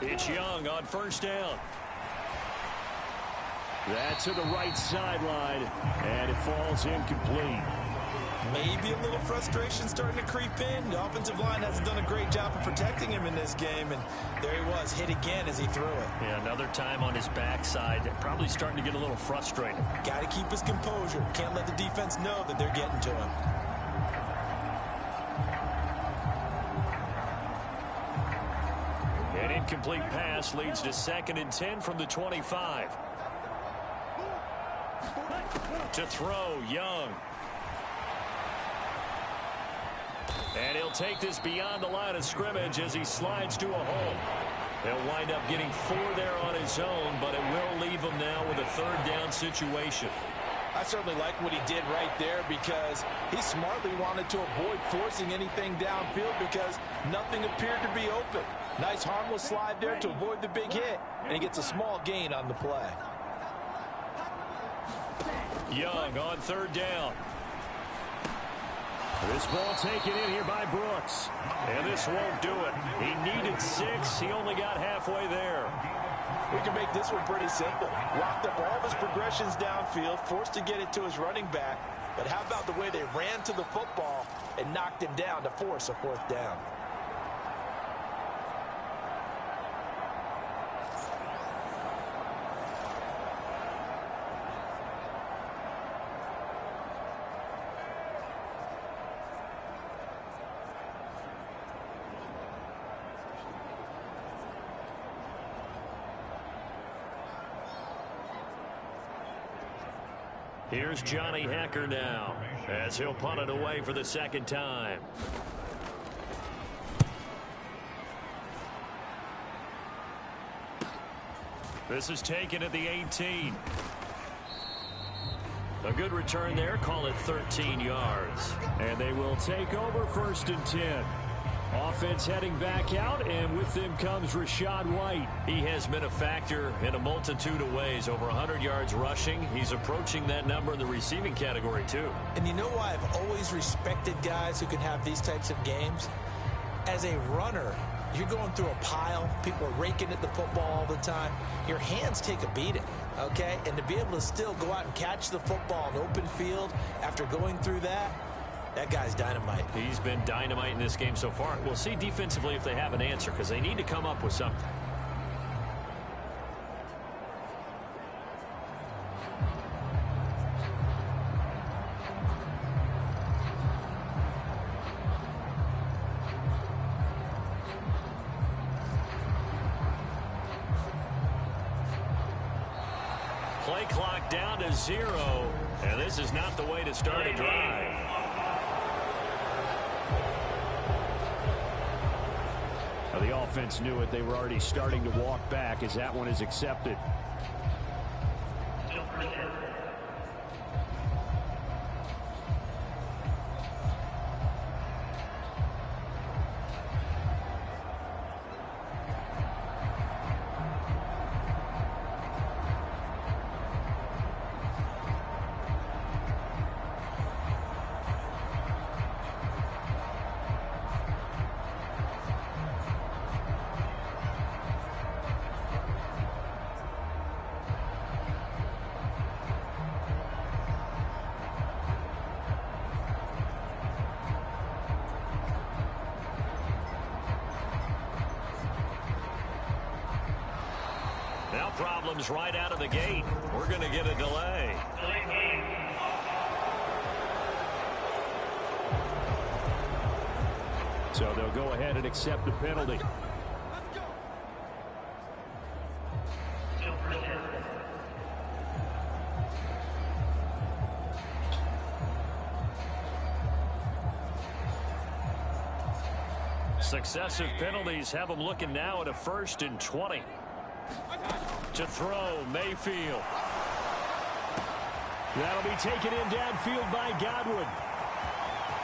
[SPEAKER 2] It's Young on 1st down. That's to the right sideline, and it falls incomplete.
[SPEAKER 3] Maybe a little frustration starting to creep in. The offensive line hasn't done a great job of protecting him in this game, and there he was, hit again as he threw it.
[SPEAKER 2] Yeah, another time on his backside. Probably starting to get a little frustrated.
[SPEAKER 3] Got to keep his composure. Can't let the defense know that they're getting to him.
[SPEAKER 2] An incomplete pass leads to 2nd and 10 from the 25. To throw, Young. And he'll take this beyond the line of scrimmage as he slides to a hole. He'll wind up getting 4 there on his own, but it will leave him now with a 3rd down situation.
[SPEAKER 4] I certainly like what he did right there because he smartly wanted to avoid forcing anything downfield because nothing appeared to be open. Nice harmless slide there to avoid the big hit, and he gets a small gain on the play.
[SPEAKER 2] Young on 3rd down. This ball taken in here by Brooks. And this won't do it. He needed 6. He only got halfway there.
[SPEAKER 4] We can make this one pretty simple. Locked up all of his progressions downfield, forced to get it to his running back. But how about the way they ran to the football and knocked him down to force a 4th down?
[SPEAKER 2] Here's Johnny Hecker now as he'll punt it away for the 2nd time. This is taken at the 18. A good return there. Call it 13 yards. And they will take over 1st and 10. Offense heading back out, and with them comes Rashad White. He has been a factor in a multitude of ways. Over 100 yards rushing. He's approaching that number in the receiving category, too.
[SPEAKER 4] And you know why I've always respected guys who can have these types of games? As a runner, you're going through a pile. People are raking at the football all the time. Your hands take a beating, okay? And to be able to still go out and catch the football in open field after going through that, that guy's dynamite.
[SPEAKER 2] He's been dynamite in this game so far. We'll see defensively if they have an answer because they need to come up with something. Play clock down to 0, and this is not the way to start a drive. The offense knew it. They were already starting to walk back as that one is accepted. Now problems right out of the gate. We're going to get a delay.
[SPEAKER 5] So they'll go ahead and accept the penalty. Successive penalties have them looking now at a 1st and 20. To throw, Mayfield. That'll be taken in downfield by Godwin.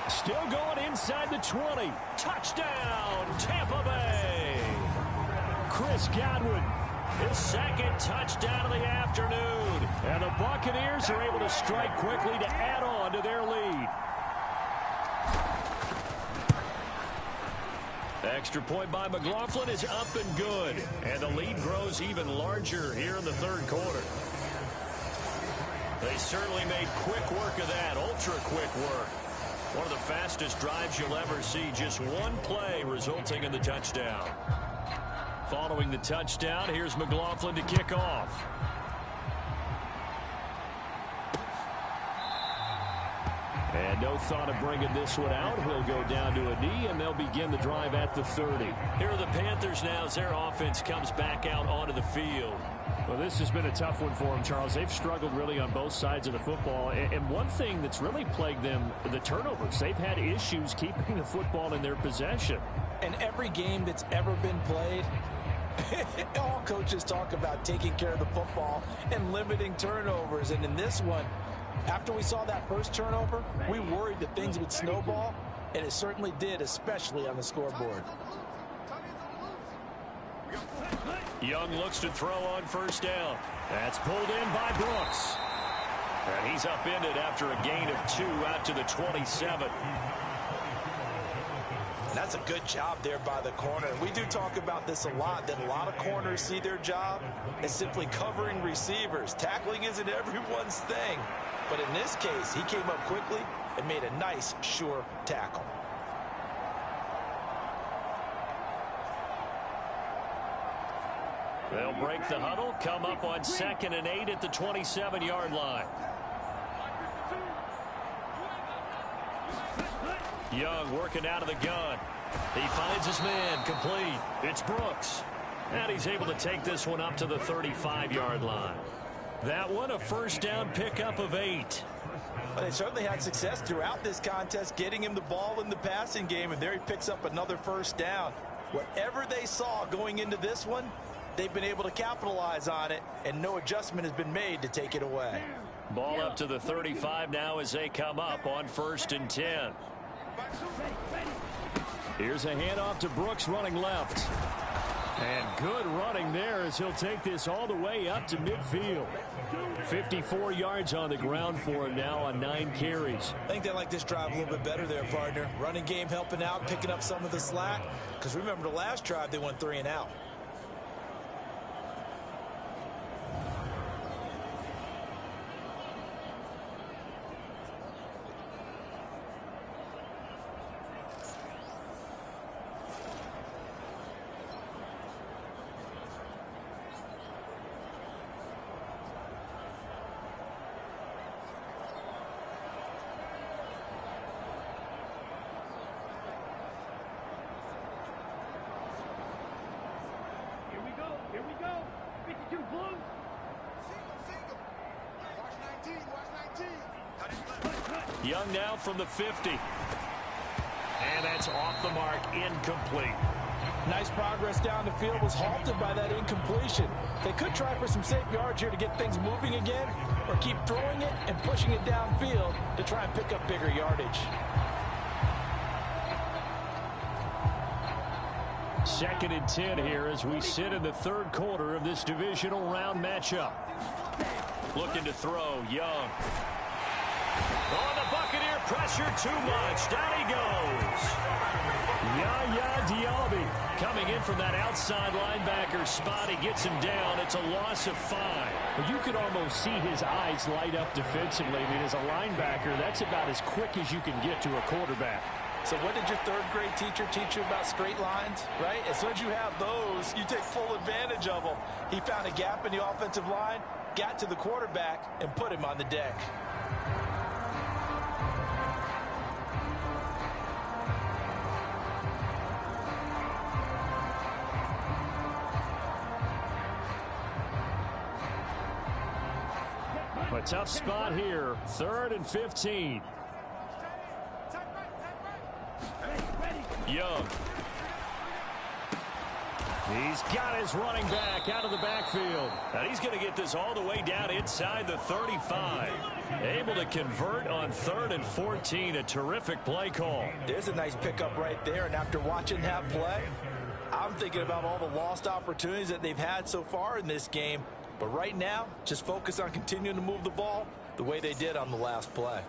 [SPEAKER 5] Still going inside the 20. Touchdown, Tampa Bay. Chris Godwin, his 2nd touchdown of the afternoon. And the Buccaneers are able to strike quickly to add on to their lead. Extra point by McLaughlin is up and good. And the lead grows even larger here in the 3rd quarter. They certainly made quick work of that, ultra quick work. One of the fastest drives you'll ever see, just one play resulting in the touchdown. Following the touchdown, here's McLaughlin to kick off. And no thought of bringing this one out. He'll go down to a knee, and they'll begin the drive at the 30.
[SPEAKER 2] Here are the Panthers now as their offense comes back out onto the field.
[SPEAKER 5] Well, this has been a tough one for them, Charles. They've struggled really on both sides of the football. And one thing that's really plagued them, the turnovers. They've had issues keeping the football in their possession.
[SPEAKER 4] And every game that's ever been played, all coaches talk about taking care of the football and limiting turnovers. And in this one, after we saw that first turnover, we worried that things would snowball, and it certainly did, especially on the scoreboard.
[SPEAKER 2] Young looks to throw on 1st down. That's pulled in by Brooks. And he's upended after a gain of 2 out to the 27.
[SPEAKER 4] That's a good job there by the corner. We do talk about this a lot, that a lot of corners see their job as simply covering receivers. Tackling isn't everyone's thing. But in this case, he came up quickly and made a nice, sure tackle.
[SPEAKER 2] They'll break the huddle, come up on 2nd and 8 at the 27-yard line. Young working out of the gun. He finds his man, complete. It's Brooks. And he's able to take this one up to the 35-yard line. That one, a 1st down pickup of 8.
[SPEAKER 4] Well, they certainly had success throughout this contest, getting him the ball in the passing game, and there he picks up another 1st down. Whatever they saw going into this one, they've been able to capitalize on it, and no adjustment has been made to take it away.
[SPEAKER 2] Ball up to the 35 now as they come up on 1st and 10.
[SPEAKER 5] Here's a handoff to Brooks running left. And good running there as he'll take this all the way up to midfield. 54 yards on the ground for him now on 9 carries.
[SPEAKER 4] I think they like this drive a little bit better there, partner. Running game helping out, picking up some of the slack. Because remember the last drive, they went 3 and out.
[SPEAKER 6] Here we go. 52 Blues.
[SPEAKER 8] Single. Watch 19. Watch 19.
[SPEAKER 2] Young now from the 50. And that's off the mark, incomplete.
[SPEAKER 4] Nice progress down the field, was halted by that incompletion. They could try for some safe yards here to get things moving again, or keep throwing it and pushing it downfield to try and pick up bigger yardage.
[SPEAKER 5] 2nd and 10 here as we sit in the 3rd quarter of this divisional round matchup.
[SPEAKER 2] Looking to throw, Young. Oh, the Buccaneer pressure too much. Down he goes.
[SPEAKER 5] Yaya Diaby
[SPEAKER 2] coming in from that outside linebacker spot. He gets him down. It's a loss of 5.
[SPEAKER 5] Well, you could almost see his eyes light up defensively. I mean, as a linebacker, that's about as quick as you can get to a quarterback.
[SPEAKER 4] So what did your third grade teacher teach you about straight lines, right? As soon as you have those, you take full advantage of them. He found a gap in the offensive line, got to the quarterback, and put him on the deck.
[SPEAKER 5] A tough spot here. 3rd and 15.
[SPEAKER 2] Young.
[SPEAKER 5] He's got his running back out of the backfield.
[SPEAKER 2] And he's going to get this all the way down inside the 35. Able to convert on 3rd and 14. A terrific play call.
[SPEAKER 4] There's a nice pickup right there. And after watching that play, I'm thinking about all the lost opportunities that they've had so far in this game. But right now, just focus on continuing to move the ball the way they did on the last play.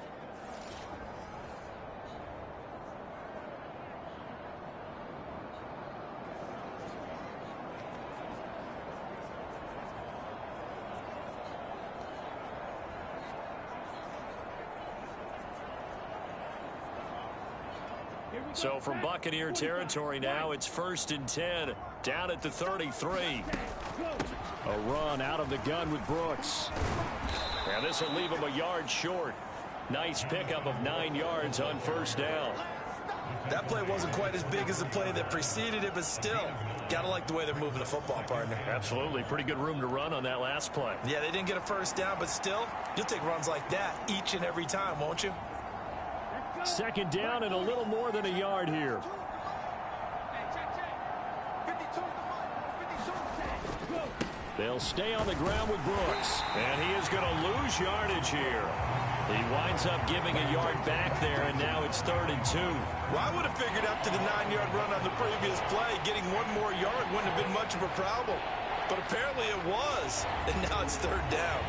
[SPEAKER 2] So from Buccaneer territory now, it's 1st and 10, down at the 33.
[SPEAKER 5] A run out of the gun with Brooks.
[SPEAKER 2] And this will leave him a yard short. Nice pickup of 9 yards on 1st down.
[SPEAKER 4] That play wasn't quite as big as the play that preceded it, but still, got to like the way they're moving the football, partner.
[SPEAKER 2] Absolutely. Pretty good room to run on that last play.
[SPEAKER 4] Yeah, they didn't get a 1st down, but still, you'll take runs like that each and every time, won't you?
[SPEAKER 5] 2nd down and a little more than a yard here. They'll stay on the ground with Brooks.
[SPEAKER 2] And he is going to lose yardage here. He winds up giving a yard back there, and now it's 3rd and 2.
[SPEAKER 4] Well, I would have figured after the 9-yard run on the previous play, getting 1 more yard wouldn't have been much of a problem. But apparently it was, and now it's 3rd down.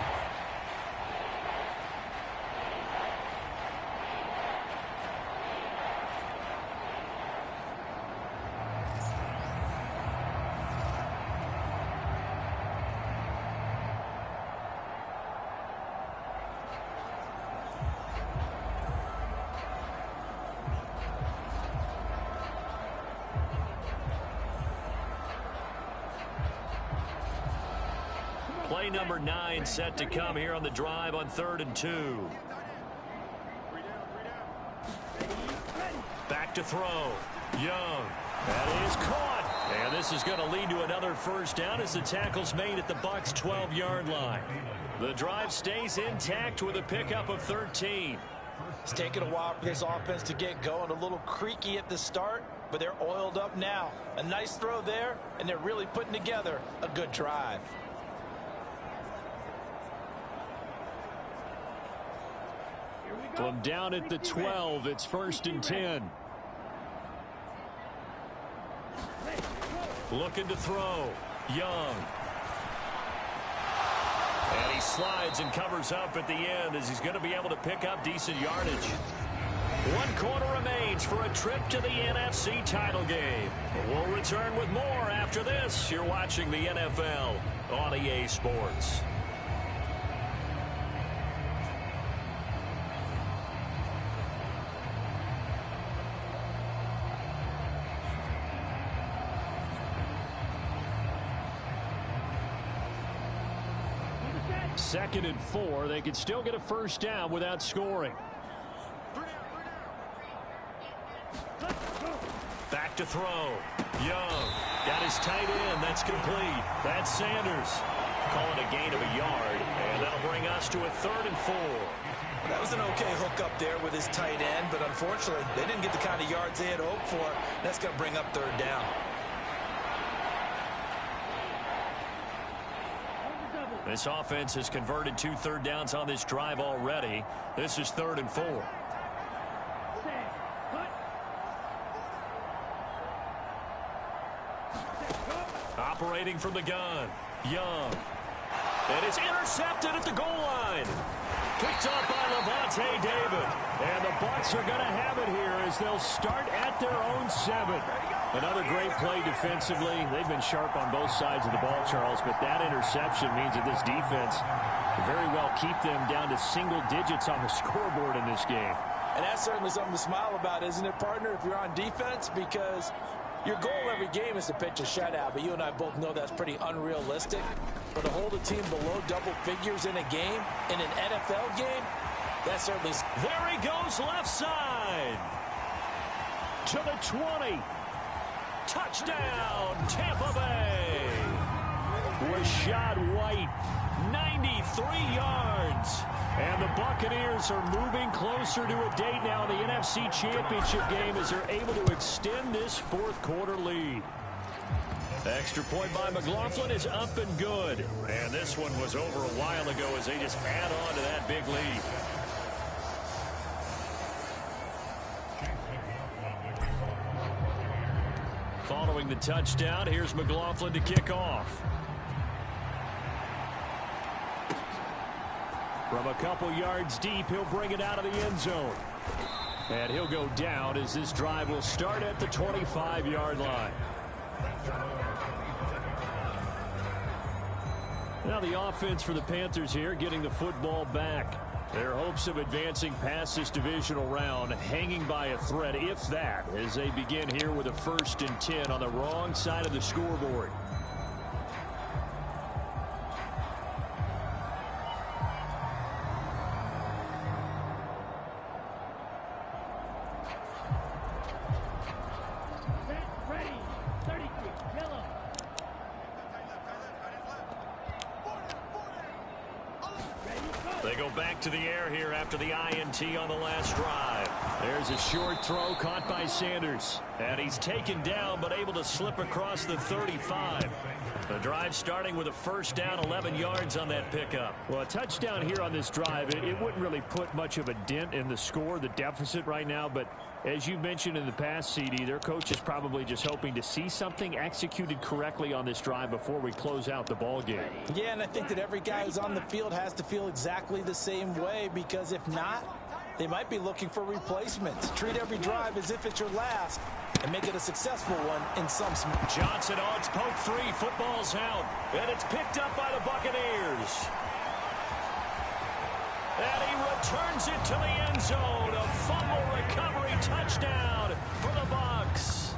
[SPEAKER 2] Play number 9 set to come here on the drive on 3rd and 2. Back to throw. Young.
[SPEAKER 5] That is caught.
[SPEAKER 2] And this is going to lead to another 1st down as the tackle's made at the Bucs' 12-yard line. The drive stays intact with a pickup of 13.
[SPEAKER 4] It's taken a while for this offense to get going. A little creaky at the start, but they're oiled up now. A nice throw there, and they're really putting together a good drive.
[SPEAKER 5] From down at the 12, it's 1st and 10.
[SPEAKER 2] Looking to throw. Young. And he slides and covers up at the end as he's going to be able to pick up decent yardage. 1 quarter remains for a trip to the NFC title game. We'll return with more after this. You're watching the NFL on EA Sports.
[SPEAKER 5] Second and 4. They could still get a 1st down without scoring.
[SPEAKER 2] Back to throw. Young. Got his tight end. That's complete. That's Sanders. Calling a gain of a yard. And that'll bring us to a 3rd and 4.
[SPEAKER 4] That was an okay hook up there with his tight end, but unfortunately, they didn't get the kind of yards they had hoped for. That's going to bring up 3rd down.
[SPEAKER 2] This offense has converted 2 3rd downs on this drive already. This is 3rd and 4. Operating from the gun. Young. And it's intercepted at the goal line. Picked up by Levante David.
[SPEAKER 5] And the Bucs are going to have it here as they'll start at their own 7. Another great play defensively. They've been sharp on both sides of the ball, Charles, but that interception means that this defense very well keep them down to single digits on the scoreboard in this game.
[SPEAKER 4] And that's certainly something to smile about, isn't it, partner, if you're on defense? Because your goal every game is to pitch a shutout, but you and I both know that's pretty unrealistic. But to hold a team below double figures in a game, in an NFL game, that's certainly...
[SPEAKER 2] There he goes left side. To the 20. Touchdown, Tampa Bay. Rashad White, 93 yards. And the Buccaneers are moving closer to a date now in the NFC Championship game as they're able to extend this fourth quarter lead. Extra point by McLaughlin is up and good. And this one was over a while ago as they just add on to that big lead. Following the touchdown, here's McLaughlin to kick off. From a couple yards deep, he'll bring it out of the end zone. And he'll go down as this drive will start at the 25-yard line. Now the offense for the Panthers here getting the football back. Their hopes of advancing past this divisional round hanging by a thread, if that, as they begin here with a 1st and 10 on the wrong side of the scoreboard. They go back to the air here after the INT on the last drive. There's a short throw caught by Sanders. And he's taken down but able to slip across the 35. The drive starting with a 1st down, 11 yards on that pickup. Well, a touchdown here on this drive, it wouldn't really put much of a dent in the score, the deficit right now. But as you mentioned in the past, CD, their coach is probably just hoping to see something executed correctly on this drive before we close out the ball game.
[SPEAKER 4] Yeah, and I think that every guy who's on the field has to feel exactly the same way, because if not, they might be looking for replacements. Treat every drive as if it's your last and make it a successful one in some small.
[SPEAKER 2] Johnson on poke 3, football's out, and it's picked up by the Buccaneers. And he returns it to the end zone. A fumble recovery touchdown for the Bucs.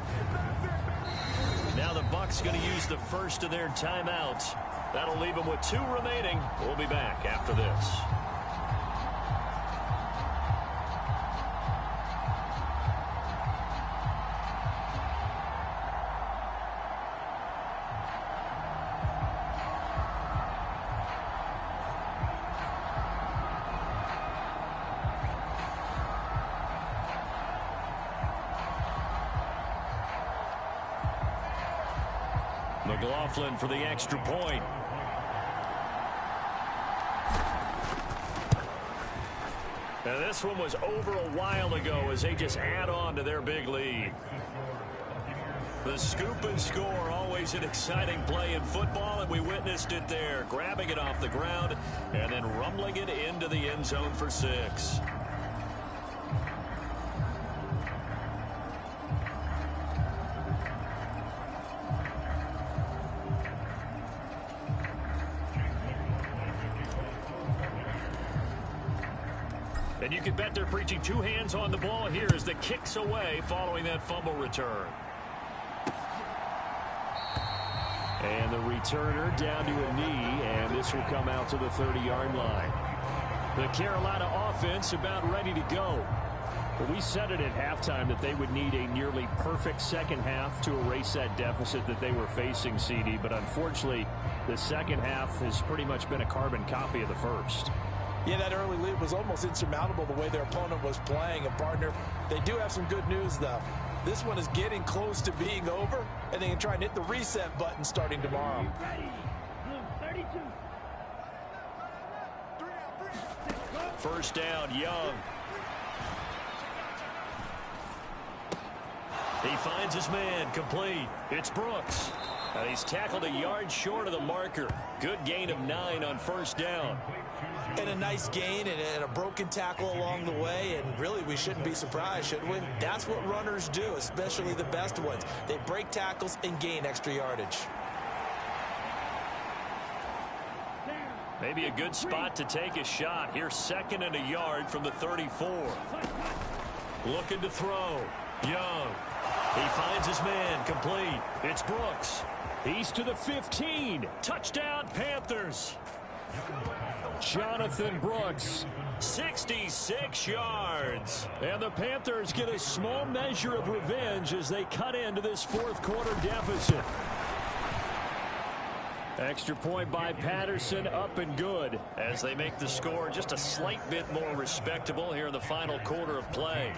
[SPEAKER 2] Now the Bucs going to use the first of their timeouts. That'll leave them with 2 remaining. We'll be back after this. McLaughlin for the extra point. Now this one was over a while ago as they just add on to their big lead. The scoop and score, always an exciting play in football, and we witnessed it there, grabbing it off the ground and then rumbling it into the end zone for 6. And you can bet they're preaching 2 hands on the ball here as the kick's away following that fumble return. And the returner down to a knee, and this will come out to the 30-yard line. The Carolina offense about ready to go. But we said it at halftime that they would need a nearly perfect second half to erase that deficit that they were facing, CD. But unfortunately, the second half has pretty much been a carbon copy of the first.
[SPEAKER 4] Yeah, that early lead was almost insurmountable the way their opponent was playing. And, partner, they do have some good news, though. This one is getting close to being over, and they can try and hit the reset button starting tomorrow.
[SPEAKER 2] First down, Young. He finds his man, complete. It's Brooks. And he's tackled a yard short of the marker. Good gain of 9 on first down.
[SPEAKER 4] And a nice gain and a broken tackle along the way, and really we shouldn't be surprised, should we? That's what runners do, especially the best ones. They break tackles and gain extra yardage.
[SPEAKER 2] Maybe a good spot to take a shot. Here's 2nd and a yard from the 34. Looking to throw. Young. He finds his man. Complete. It's Brooks. He's to the 15. Touchdown, Panthers.
[SPEAKER 5] Jonathan Brooks.
[SPEAKER 2] 66 yards.
[SPEAKER 5] And the Panthers get a small measure of revenge as they cut into this 4th quarter deficit. Extra point by Patterson, up and good.
[SPEAKER 2] As they make the score just a slight bit more respectable here in the final quarter of play.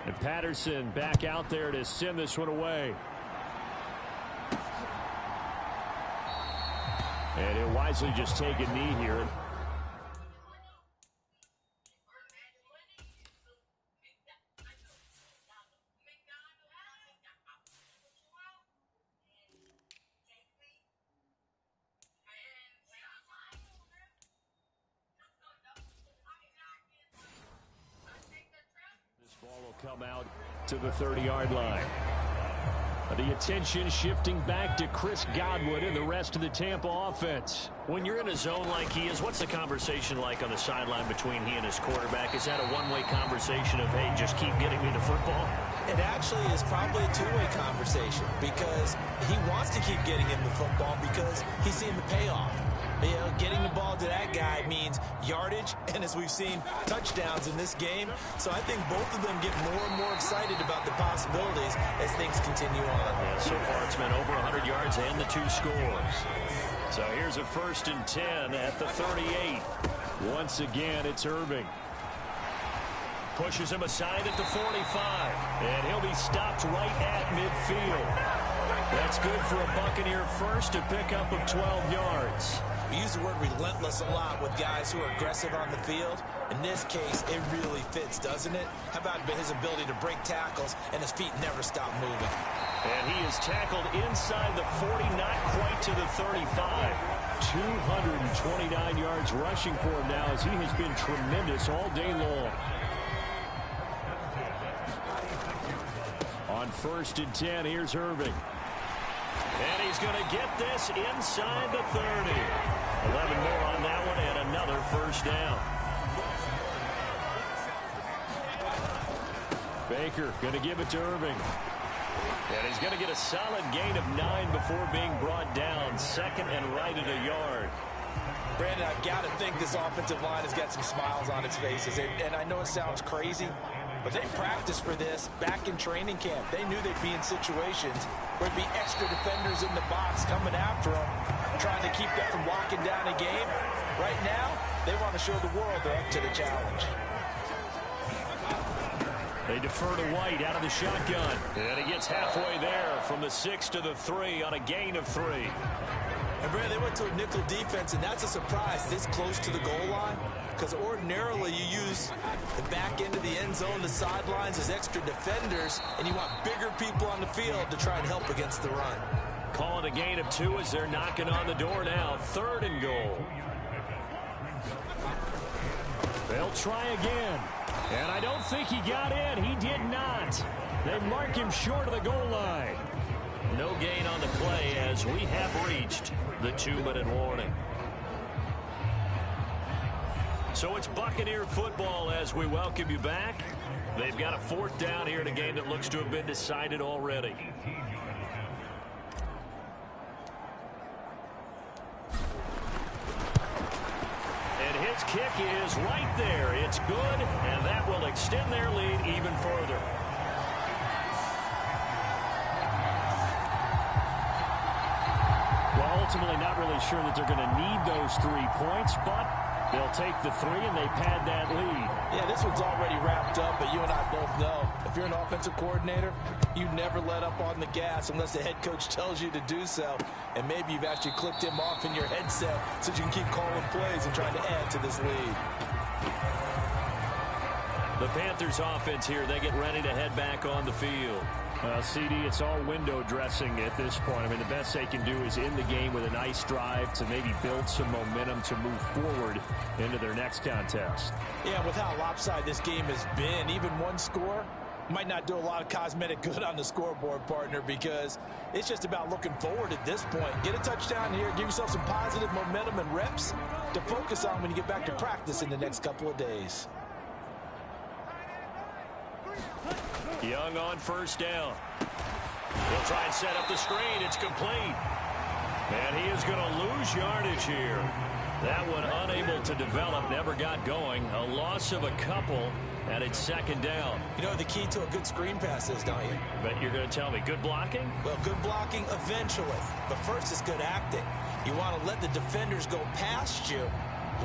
[SPEAKER 5] And Patterson back out there to send this one away. And he'll wisely just take a knee here. Come out to the 30-yard line. The attention shifting back to Chris Godwin and the rest of the Tampa offense.
[SPEAKER 2] When you're in a zone like he is, what's the conversation like on the sideline between he and his quarterback? Is that a one-way conversation of, hey, just keep getting me the football?
[SPEAKER 4] It actually is probably a two-way conversation because he wants to keep getting him the football because he's seeing the payoff. You know, getting the ball to that guy means yardage, and as we've seen, touchdowns in this game. So I think both of them get more and more excited about the possibilities as things continue on.
[SPEAKER 2] Yeah, so far it's been over 100 yards and the 2 scores. So here's a 1st and 10 at the 38.
[SPEAKER 5] Once again, it's Irving.
[SPEAKER 2] Pushes him aside at the 45. And he'll be stopped right at midfield. That's good for a Buccaneer first to pick up of 12 yards.
[SPEAKER 4] We use the word relentless a lot with guys who are aggressive on the field. In this case, it really fits, doesn't it? How about his ability to break tackles and his feet never stop moving?
[SPEAKER 2] And he is tackled inside the 40, not quite to the 35.
[SPEAKER 5] 229 yards rushing for him now as he has been tremendous all day long. On 1st and 10, here's Irving.
[SPEAKER 2] And he's going to get this inside the 30. 11 more on that one and another 1st down.
[SPEAKER 5] Baker going to give it to Irving.
[SPEAKER 2] And he's going to get a solid gain of 9 before being brought down. 2nd and right at a yard.
[SPEAKER 4] Brandon, I've got to think this offensive line has got some smiles on its faces. And I know it sounds crazy, but they practiced for this back in training camp. They knew they'd be in situations where there'd be extra defenders in the box coming after them, trying to keep them from locking down a game. Right now, they want to show the world they're up to the challenge.
[SPEAKER 2] They defer to White out of the shotgun. And he gets halfway there from the 6 to the 3 on a gain of 3.
[SPEAKER 4] And Brandon, they went to a nickel defense, and that's a surprise this close to the goal line. Because ordinarily you use the back end of the end zone, the sidelines as extra defenders, and you want bigger people on the field to try and help against the run.
[SPEAKER 2] Call it a gain of 2 as they're knocking on the door now. 3rd and goal.
[SPEAKER 5] They'll try again. And I don't think he got in. He did not. They mark him short of the goal line.
[SPEAKER 2] No gain on the play as we have reached the 2-minute warning. So it's Buccaneer football as we welcome you back. They've got a 4th down here in a game that looks to have been decided already. And his kick is right there. It's good, and that will extend their lead even further.
[SPEAKER 5] Well, ultimately not really sure that they're going to need those 3 points, but they'll take the 3 and they pad that lead.
[SPEAKER 4] Yeah, this one's already wrapped up, but you and I both know if you're an offensive coordinator, you never let up on the gas unless the head coach tells you to do so. And maybe you've actually clicked him off in your headset so you can keep calling plays and trying to add to this lead.
[SPEAKER 2] The Panthers offense here, they get ready to head back on the field.
[SPEAKER 5] CD, it's all window dressing at this point. I mean, the best they can do is end the game with a nice drive to maybe build some momentum to move forward into their next contest.
[SPEAKER 4] Yeah, with how lopsided this game has been, even one score Might not do a lot of cosmetic good on the scoreboard, partner, because it's just about looking forward at this point. Get a touchdown here, give yourself some positive momentum and reps to focus on when you get back to practice in the next couple of days.
[SPEAKER 2] Young on first down. He'll try and set up the screen. It's complete. And he is going to lose yardage here. That one unable to develop, never got going. A loss of a couple, and it's second down.
[SPEAKER 4] You know the key to a good screen pass is, don't you?
[SPEAKER 2] But you're going to tell me, good blocking?
[SPEAKER 4] Well, good blocking eventually. But first is good acting. You want to let the defenders go past you,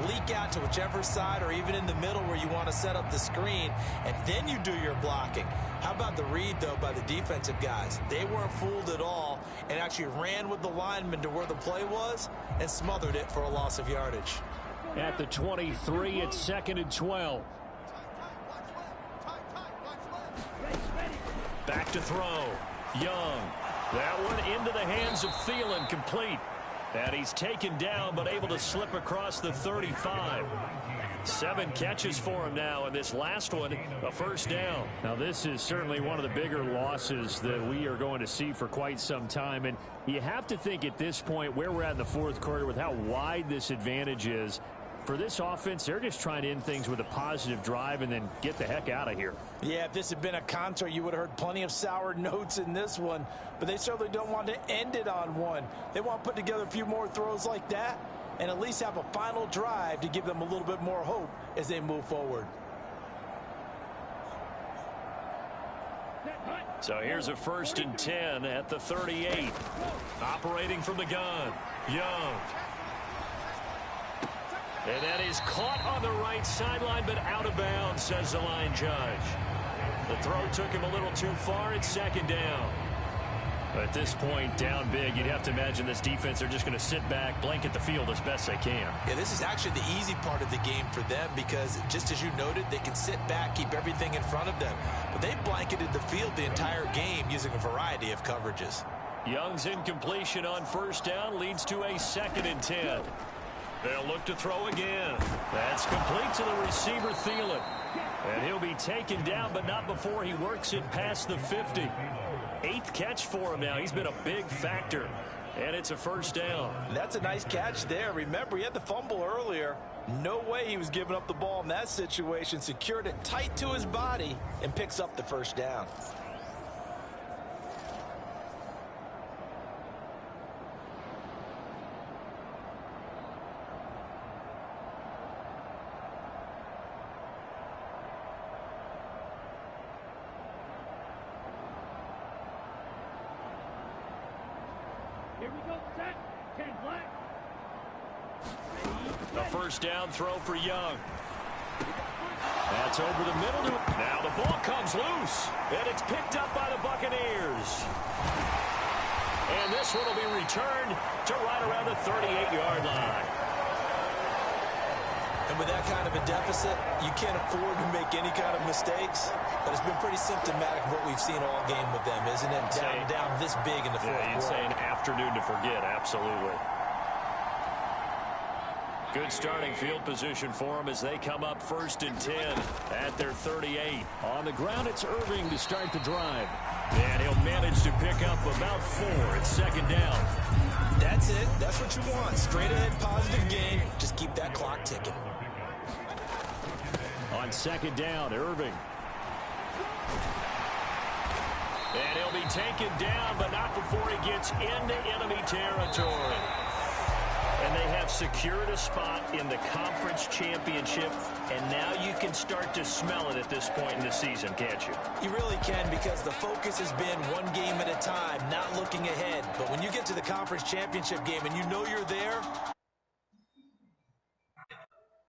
[SPEAKER 4] leak out to whichever side or even in the middle where you want to set up the screen, and then you do your blocking. How about the read, though, by the defensive guys? They weren't fooled at all and actually ran with the lineman to where the play was and smothered it for a loss of yardage.
[SPEAKER 5] At the 23, it's 2nd and 12.
[SPEAKER 2] Back to throw. Young. That one into the hands of Thielen, complete. And he's taken down, but able to slip across the 35. 7 catches for him now, and this last one, a first down.
[SPEAKER 5] Now, this is certainly one of the bigger losses that we are going to see for quite some time. And you have to think at this point where we're at in the fourth quarter with how wide this advantage is. For this offense, they're just trying to end things with a positive drive and then get the heck out of here.
[SPEAKER 4] Yeah, if this had been a concert, you would have heard plenty of sour notes in this one. But they certainly don't want to end it on one. They want to put together a few more throws like that and at least have a final drive to give them a little bit more hope as they move forward.
[SPEAKER 2] So here's a 1st and 10 at the 38. Operating from the gun. Young. And that is caught on the right sideline, but out of bounds, says the line judge. The throw took him a little too far. It's 2nd down. At this point, down big, you'd have to imagine this defense, they're just going to sit back, blanket the field as best they can.
[SPEAKER 4] Yeah, this is actually the easy part of the game for them because, just as you noted, they can sit back, keep everything in front of them. But they've blanketed the field the entire game using a variety of coverages.
[SPEAKER 2] Young's incompletion on first down leads to a 2nd and 10. They'll look to throw again. That's complete to the receiver, Thielen. And he'll be taken down, but not before he works it past the 50. 8th catch for him now. He's been a big factor. And it's a first down.
[SPEAKER 4] That's a nice catch there. Remember, he had the fumble earlier. No way he was giving up the ball in that situation. Secured it tight to his body and picks up the first down.
[SPEAKER 6] Here we go, set. 10 black.
[SPEAKER 2] A first down throw for Young. That's over the middle. Now the ball comes loose, and it's picked up by the Buccaneers. And this one will be returned to right around the 38-yard line.
[SPEAKER 4] And with that kind of a deficit, you can't afford to make any kind of mistakes. But it's been pretty symptomatic of what we've seen all game with them, isn't it? Down this big in the fourth quarter.
[SPEAKER 2] You'd say an afternoon to forget, absolutely. Good starting field position for them as they come up 1st and 10 at their 38.
[SPEAKER 5] On the ground, it's Irving to start the drive.
[SPEAKER 2] And he'll manage to pick up about 4. It's 2nd down.
[SPEAKER 4] That's it. That's what you want. Straight ahead, positive gain. Just keep that clock ticking.
[SPEAKER 5] On 2nd down, Irving.
[SPEAKER 2] And he'll be taken down, but not before he gets into enemy territory. And they have secured a spot in the conference championship, and now you can start to smell it at this point in the season, can't you?
[SPEAKER 4] You really can, because the focus has been one game at a time, not looking ahead. But when you get to the conference championship game and you know you're there,